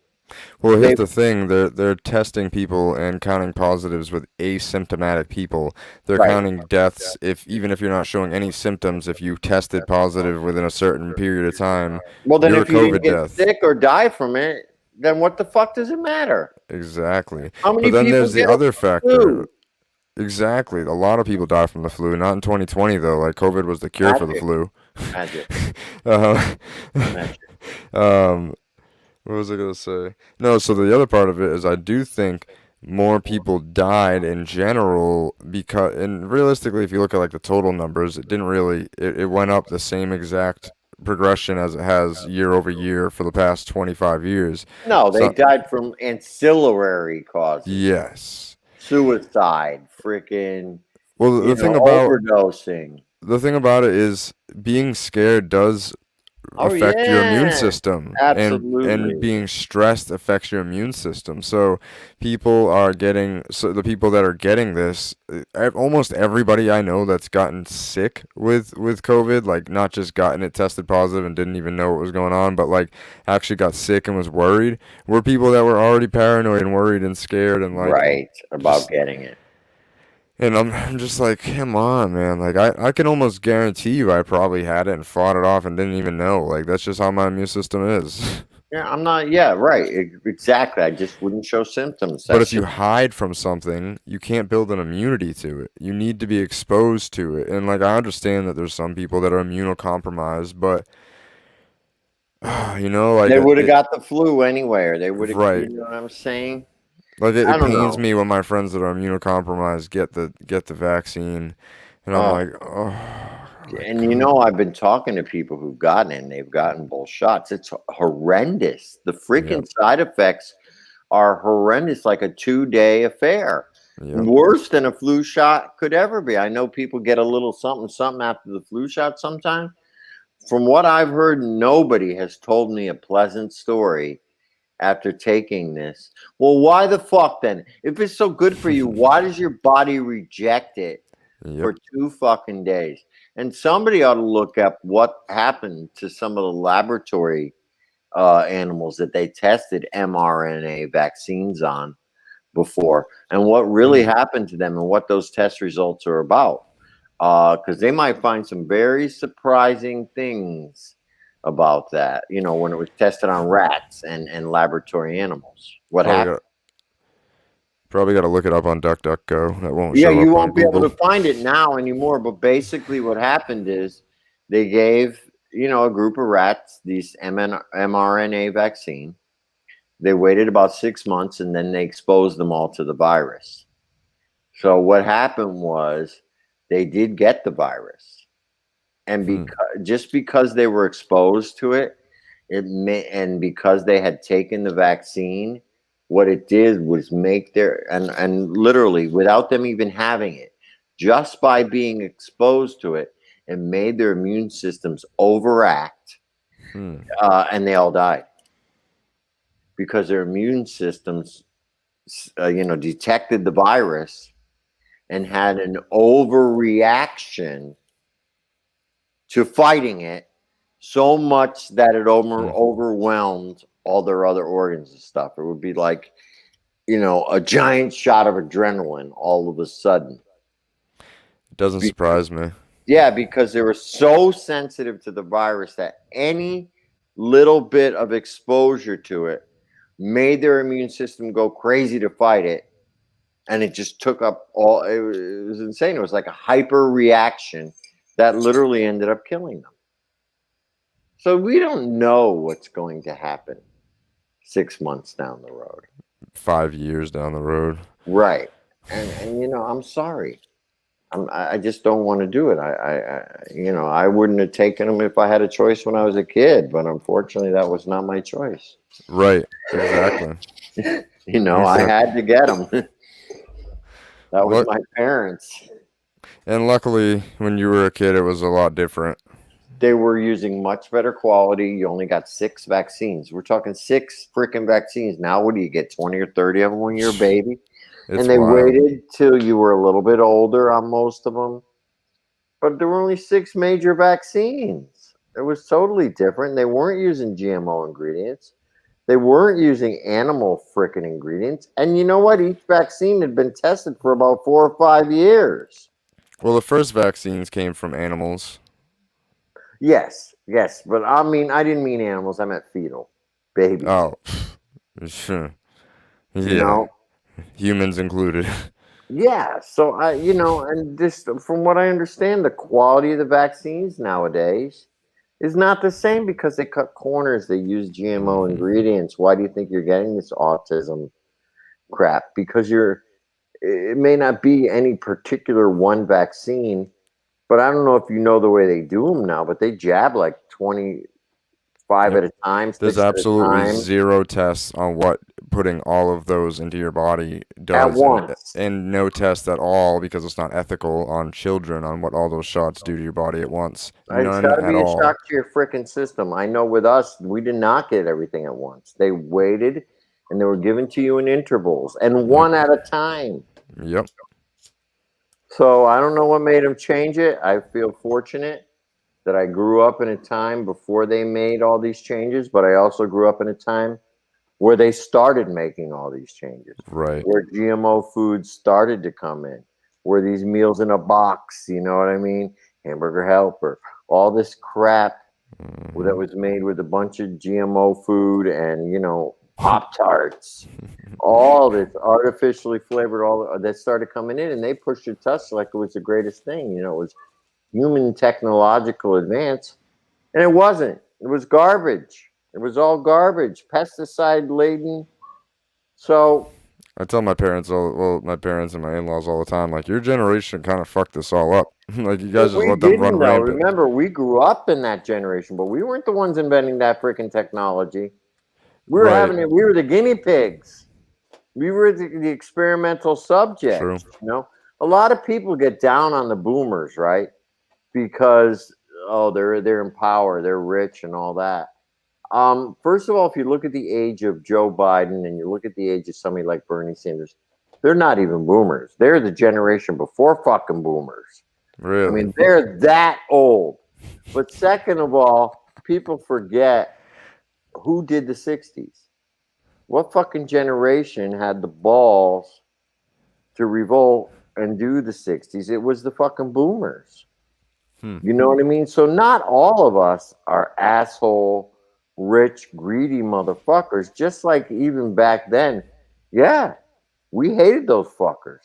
well, here's They the thing: they're testing people and counting positives with asymptomatic people. They're Right. counting deaths if even if you're not showing any symptoms. If you tested positive within a certain period of time, Well, then you're a if you didn't COVID get death. sick or die from it, then what the fuck does it matter? Exactly. How But many then people there's the get a other factor. flu? Exactly. A lot of people die from the flu. Not in 2020 though. Like COVID was the cure for the Magic, flu. magic, uh, magic. um, What was I gonna say? No, so the other part of it is I do think more people died in general because, and realistically, if you look at like the total numbers, it didn't really, it went up the same exact progression as it has year over year for the past 25 years. No, they So, died from ancillary causes, yes. suicide, freaking, Well, overdosing. the thing about it is being scared does Oh affect your immune yeah, system, and absolutely. being stressed affects your immune system. So people are getting, so the people that are getting this, almost everybody I know that's gotten sick with COVID, like not just gotten it tested positive and didn't even know what was going on, but like actually got sick and was worried, were people that were already paranoid and worried and scared and like Right about just, getting it. and I'm just like, come on, man. Like, I can almost guarantee you I probably had it and fought it off and didn't even know. Like, that's just how my immune system is. Yeah, I'm not. Yeah, right. Exactly. I just wouldn't show symptoms. But That's if you just hide from something, you can't build an immunity to it. You need to be exposed to it. And, like, I understand that there's some people that are immunocompromised, but, like, they would have got the flu anyway, or they would have. You right. know what I'm saying? Like, I it don't pains know. me when my friends that are immunocompromised get the vaccine. And I'm Uh, like, oh, like, and I've been talking to people who've gotten it, and they've gotten both shots. It's horrendous. The yep, freaking side effects are horrendous, like a 2-day affair. yep. Worse than a flu shot could ever be. I know people get a little something, something after the flu shot sometimes. From what I've heard, nobody has told me a pleasant story after taking this. Well, why the fuck then? If it's so good for you, why does your body reject it Yep. for 2 fucking days? And somebody ought to look up what happened to some of the laboratory animals that they tested mRNA vaccines on before, and what really Hmm. happened to them, and what those test results are about. Because they might find some very surprising things about that. When it was tested on rats and laboratory animals, what Probably happened? got probably got to look it up on DuckDuckGo. That won't Yeah, show you up on won't be able Google. to find it now anymore. But basically, what happened is they gave a group of rats these mRNA vaccine. They waited about 6 months, and then they exposed them all to the virus. So what happened was they did get the virus, and Hmm. because they were exposed to it, and because they had taken the vaccine, what it did was make their and literally without them even having it, just by being exposed to it, it made their immune systems overact, Hmm. and they all died because their immune systems, detected the virus and had an overreaction to fighting it, so much that it Hmm. overwhelmed all their other organs and stuff. It would be like, a giant shot of adrenaline all of a sudden. It doesn't Be- surprise me. yeah, because they were so sensitive to the virus that any little bit of exposure to it made their immune system go crazy to fight it. And it just took up all, it was insane. It was like a hyper reaction that literally ended up killing them. So we don't know what's going to happen 6 months down the road. 5 years down the road. Right. And I'm sorry. I just don't want to do it. I wouldn't have taken them if I had a choice when I was a kid, but unfortunately that was not my choice. Right. Exactly. I had to get them. That was Look, my parents. and luckily, when you were a kid, it was a lot different. They were using much better quality. You only got 6 vaccines. We're talking 6 freaking vaccines. Now, what do you get? 20 or 30 of them when you're a baby? It's And they wild. waited till you were a little bit older on most of them. But there were only 6 major vaccines. It was totally different. They weren't using GMO ingredients. They weren't using animal freaking ingredients. And you know what? Each vaccine had been tested for about 4 or 5 years. Well, the first vaccines came from animals. Yes, yes. But I mean, I didn't mean animals. I meant fetal babies. Oh, sure. You Yeah, know, humans included. yeah. So and just from what I understand, the quality of the vaccines nowadays is not the same because they cut corners. They use GMO ingredients. Why do you think you're getting this autism crap? Because it may not be any particular one vaccine, but I don't know if you know the way they do them now, but they jab like 25 Yep. at a time, There's 6 at a absolutely time, zero tests on what putting all of those into your body at does, once. and no test at all because it's not ethical on children on what all those shots do to your body at once. It's None got to at be a all. shock to your freaking system. I know with us, we did not get everything at once. They waited and they were given to you in intervals and one at a time. Yep. So I don't know what made them change it. I feel fortunate that I grew up in a time before they made all these changes, but I also grew up in a time where they started making all these changes, Right. where GMO foods started to come in, where these meals in a box, you know what I mean? Hamburger Helper, all this crap that was made with a bunch of GMO food and, Pop Tarts, all this artificially flavored, all that started coming in, and they pushed it to us like it was the greatest thing. It was human technological advance, and it wasn't. It was garbage. It was all garbage, pesticide laden. So I tell my parents my parents and my in-laws all the time, like, your generation kind of fucked this all up. Like, you guys just we let them run didn't know. rampant. Remember, we grew up in that generation, but we weren't the ones inventing that freaking technology. We were Right. having it. We were the guinea pigs. We were the experimental True. subjects. A lot of people get down on the boomers, right? Because they're in power, they're rich, and all that. First of all, if you look at the age of Joe Biden and you look at the age of somebody like Bernie Sanders, they're not even boomers. They're the generation before fucking boomers. I Really. mean, they're that old. But second of all, people forget who did the 60s. What fucking generation had the balls to revolt and do the 60s? It was the fucking boomers. You know what I mean? So not all of us are asshole, rich, greedy motherfuckers. Just like even back then, yeah, we hated those fuckers.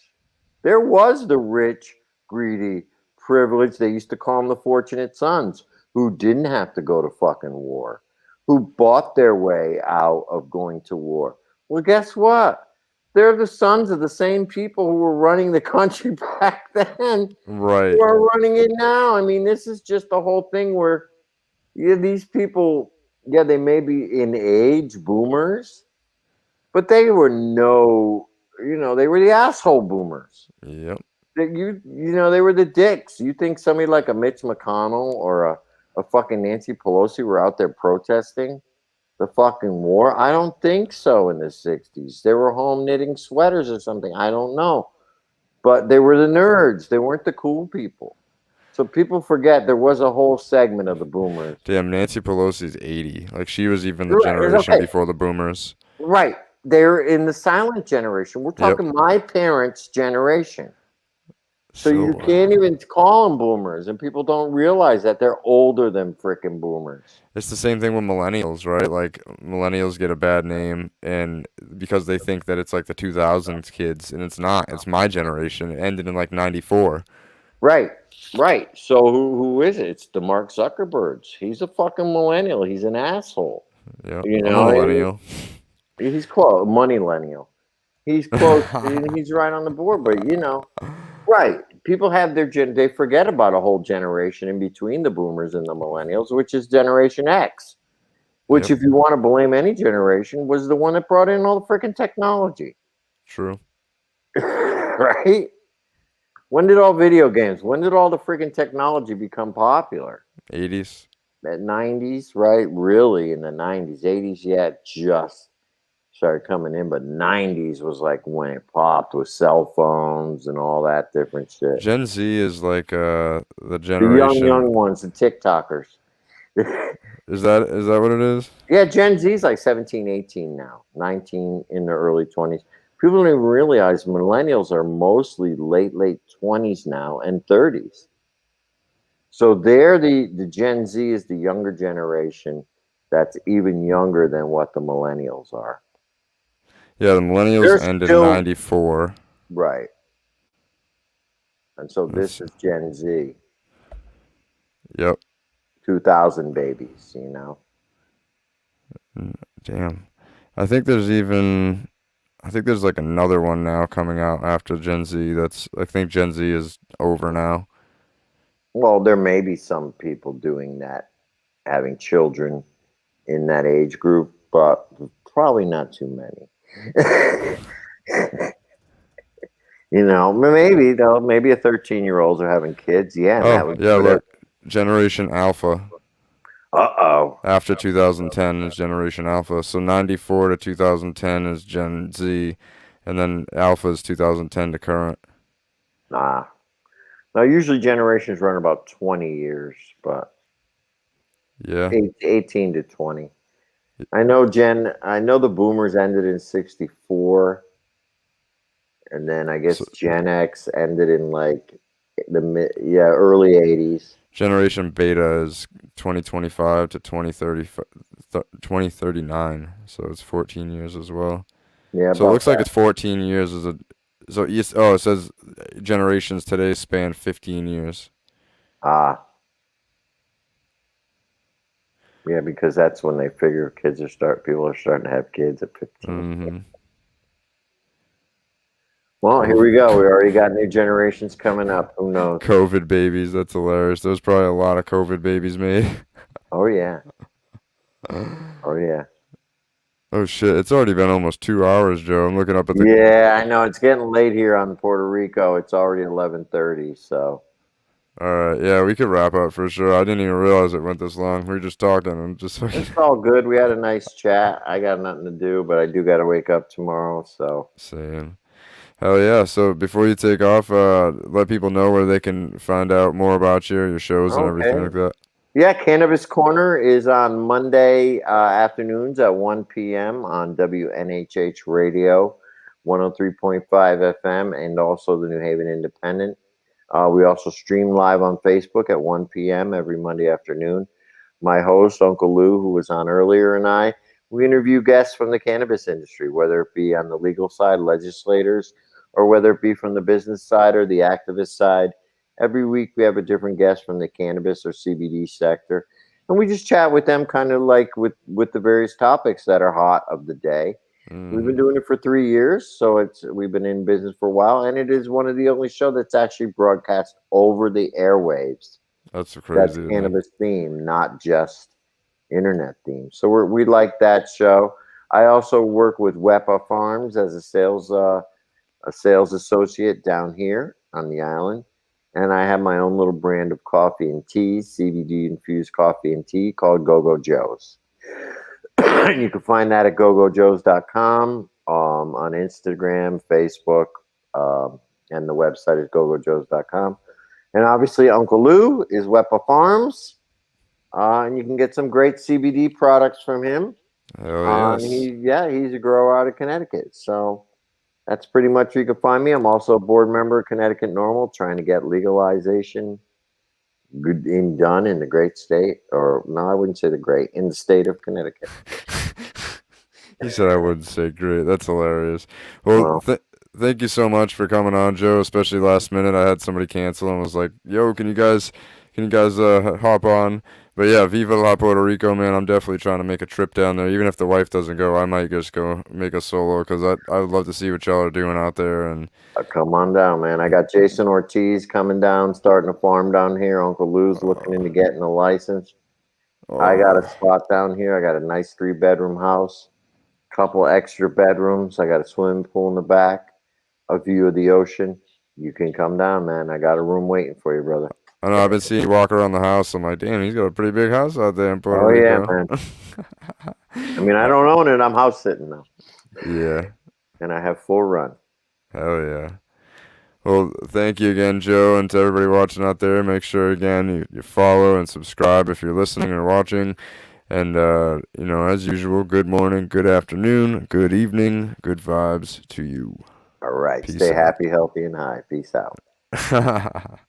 There was the rich, greedy, privileged. They used to call them the fortunate sons who didn't have to go to fucking war, who bought their way out of going to war. Well, guess what? They're the sons of the same people who were running the country back then Right. who are running it now. I mean, this is just the whole thing where these people, they may be in age boomers, but they were they were the asshole boomers. Yep. They were the dicks. You think somebody like a Mitch McConnell or a fucking Nancy Pelosi were out there protesting the fucking war? I don't think so in the 60s. They were home knitting sweaters or something. I don't know. But they were the nerds. They weren't the cool people. So people forget there was a whole segment of the boomers. Damn, Nancy Pelosi's 80. Like, she was even the Right, generation okay. before the boomers. Right. They're in the silent generation. We're talking my parents' generation. So you can't even call them boomers, and people don't realize that they're older than freaking boomers. It's the same thing with millennials, right? Like, millennials get a bad name, and because they think that it's like the 2000s kids, and it's not. It's my generation. It ended in like 94. Right. Right. So who is it? It's the Mark Zuckerbergs. He's a fucking millennial. He's an asshole. Yeah, You I'm a know, millennial. he's close. Money-lennial. He's close. He's right on the board, but right. People have they forget about a whole generation in between the boomers and the millennials, which is Generation X, which, Yep. if you want to blame any generation, was the one that brought in all the freaking technology. True. Right? When did all video games, when did all the freaking technology become popular? 80s. At 90s, right? Really, in the 90s. 80s, yeah, just started coming in, but 90s was like when it popped with cell phones and all that different shit. Gen Z is like the The generation. young ones, the TikTokers. Is that what it is? Yeah, Gen Z is like 17, 18 now, 19 in their early 20s. People don't even realize millennials are mostly late 20s now and 30s. So they're the Gen Z is the younger generation that's even younger than what the millennials are. Yeah, the millennials ended in 94. Right. And so this is Gen Z. Yep. 2000 babies, you know. Damn. I think there's like another one now coming out after Gen Z. I think Gen Z is over now. Well, there may be some people doing that, having children in that age group, but probably not too many. You know, maybe though, maybe a 13-year-olds are having kids. Yeah, and that Oh, would yeah, put a. look. Generation Alpha. Uh-oh. After 2010 is Generation Alpha. So 94 to 2010 is Gen Z, and then Alpha is 2010 to current. Nah. Now, usually generations run about 20 years, but Yeah. 18 to 20. I know the boomers ended in 64, and then I guess So Gen X ended in like early 80s. Generation Beta is 2025 to 2039. So it's 14 years as well. Yeah, So it about looks like that. it's 14 years as a. So it says generations today span 15 years. Ah, yeah, because that's when they figure people are starting to have kids at 15. Mm-hmm. Well, here we COVID, go. We already got new generations coming up. Who knows? COVID babies. That's hilarious. There's probably a lot of COVID babies made. Oh yeah. Oh yeah. Oh shit! It's already been almost 2 hours, Joe. I'm looking up at the. Yeah, I know it's getting late here on Puerto Rico. It's already 11:30, so All right, yeah, we could wrap up for sure. I didn't even realize it went this long. We were just talking and just fucking it's all good. We had a nice chat. I got nothing to do, but I do got to wake up tomorrow. So saying. Hell yeah! So before you take off, let people know where they can find out more about you, your shows, and everything okay. like that. Yeah, Cannabis Corner is on Monday afternoons at 1 p.m. on WNHH Radio, 103.5 FM, and also the New Haven Independent. We also stream live on Facebook at 1 p.m. every Monday afternoon. My host, Uncle Lou, who was on earlier, and we interview guests from the cannabis industry, whether it be on the legal side, legislators, or whether it be from the business side or the activist side. Every week we have a different guest from the cannabis or CBD sector, and we just chat with them, kind of like with the various topics that are hot of the day. We've been Mm, doing it for 3 years, so we've been in business for a while, and it is one of the only show that's actually broadcast over the airwaves. that's That's crazy to me. cannabis theme, not just internet theme. So we like that show. I also work with Wepa Farms as a sales associate down here on the island. And I have my own little brand of coffee and tea, CBD infused coffee and tea called Go-Go Joe's. You can find that at gogojoes.com, on Instagram, Facebook, and the website is gogojoes.com. And obviously, Uncle Lou is Wepa Farms, and you can get some great CBD products from him. Hell yes. He's a grower out of Connecticut. So that's pretty much where you can find me. I'm also a board member of Connecticut Normal, trying to get legalization done in the great state, or no, I wouldn't say the great, in the state of Connecticut. He said I wouldn't say great. That's hilarious. Well, Well, thank you so much for coming on, Joe. Especially last minute, I had somebody cancel and was like, "Yo, can you guys hop on?" But yeah, Viva la Puerto Rico, man. I'm definitely trying to make a trip down there. Even if the wife doesn't go, I might just go make a solo because I would love to see what y'all are doing out there. And come on down, man. I got Jason Ortiz coming down, starting a farm down here. Uncle Lou's looking into getting a license. I got a oh, spot down here. I got a nice 3-bedroom house, couple extra bedrooms. I got a swimming pool in the back, a view of the ocean. You can come down, man. I got a room waiting for you, brother. I know I've been seeing you walk around the house. I'm like, damn, he's got a pretty big house out there in Puerto Oh yeah, Rico. man. I mean, I don't own it. I'm house sitting now, Yeah, and I have full run. hell yeah. Well, thank you again, Joe, and to everybody watching out there. Make sure again you follow and subscribe if you're listening or watching. And as usual, good morning, good afternoon, good evening, good vibes to you. All right. Peace Stay happy, healthy, and high. Peace out. out.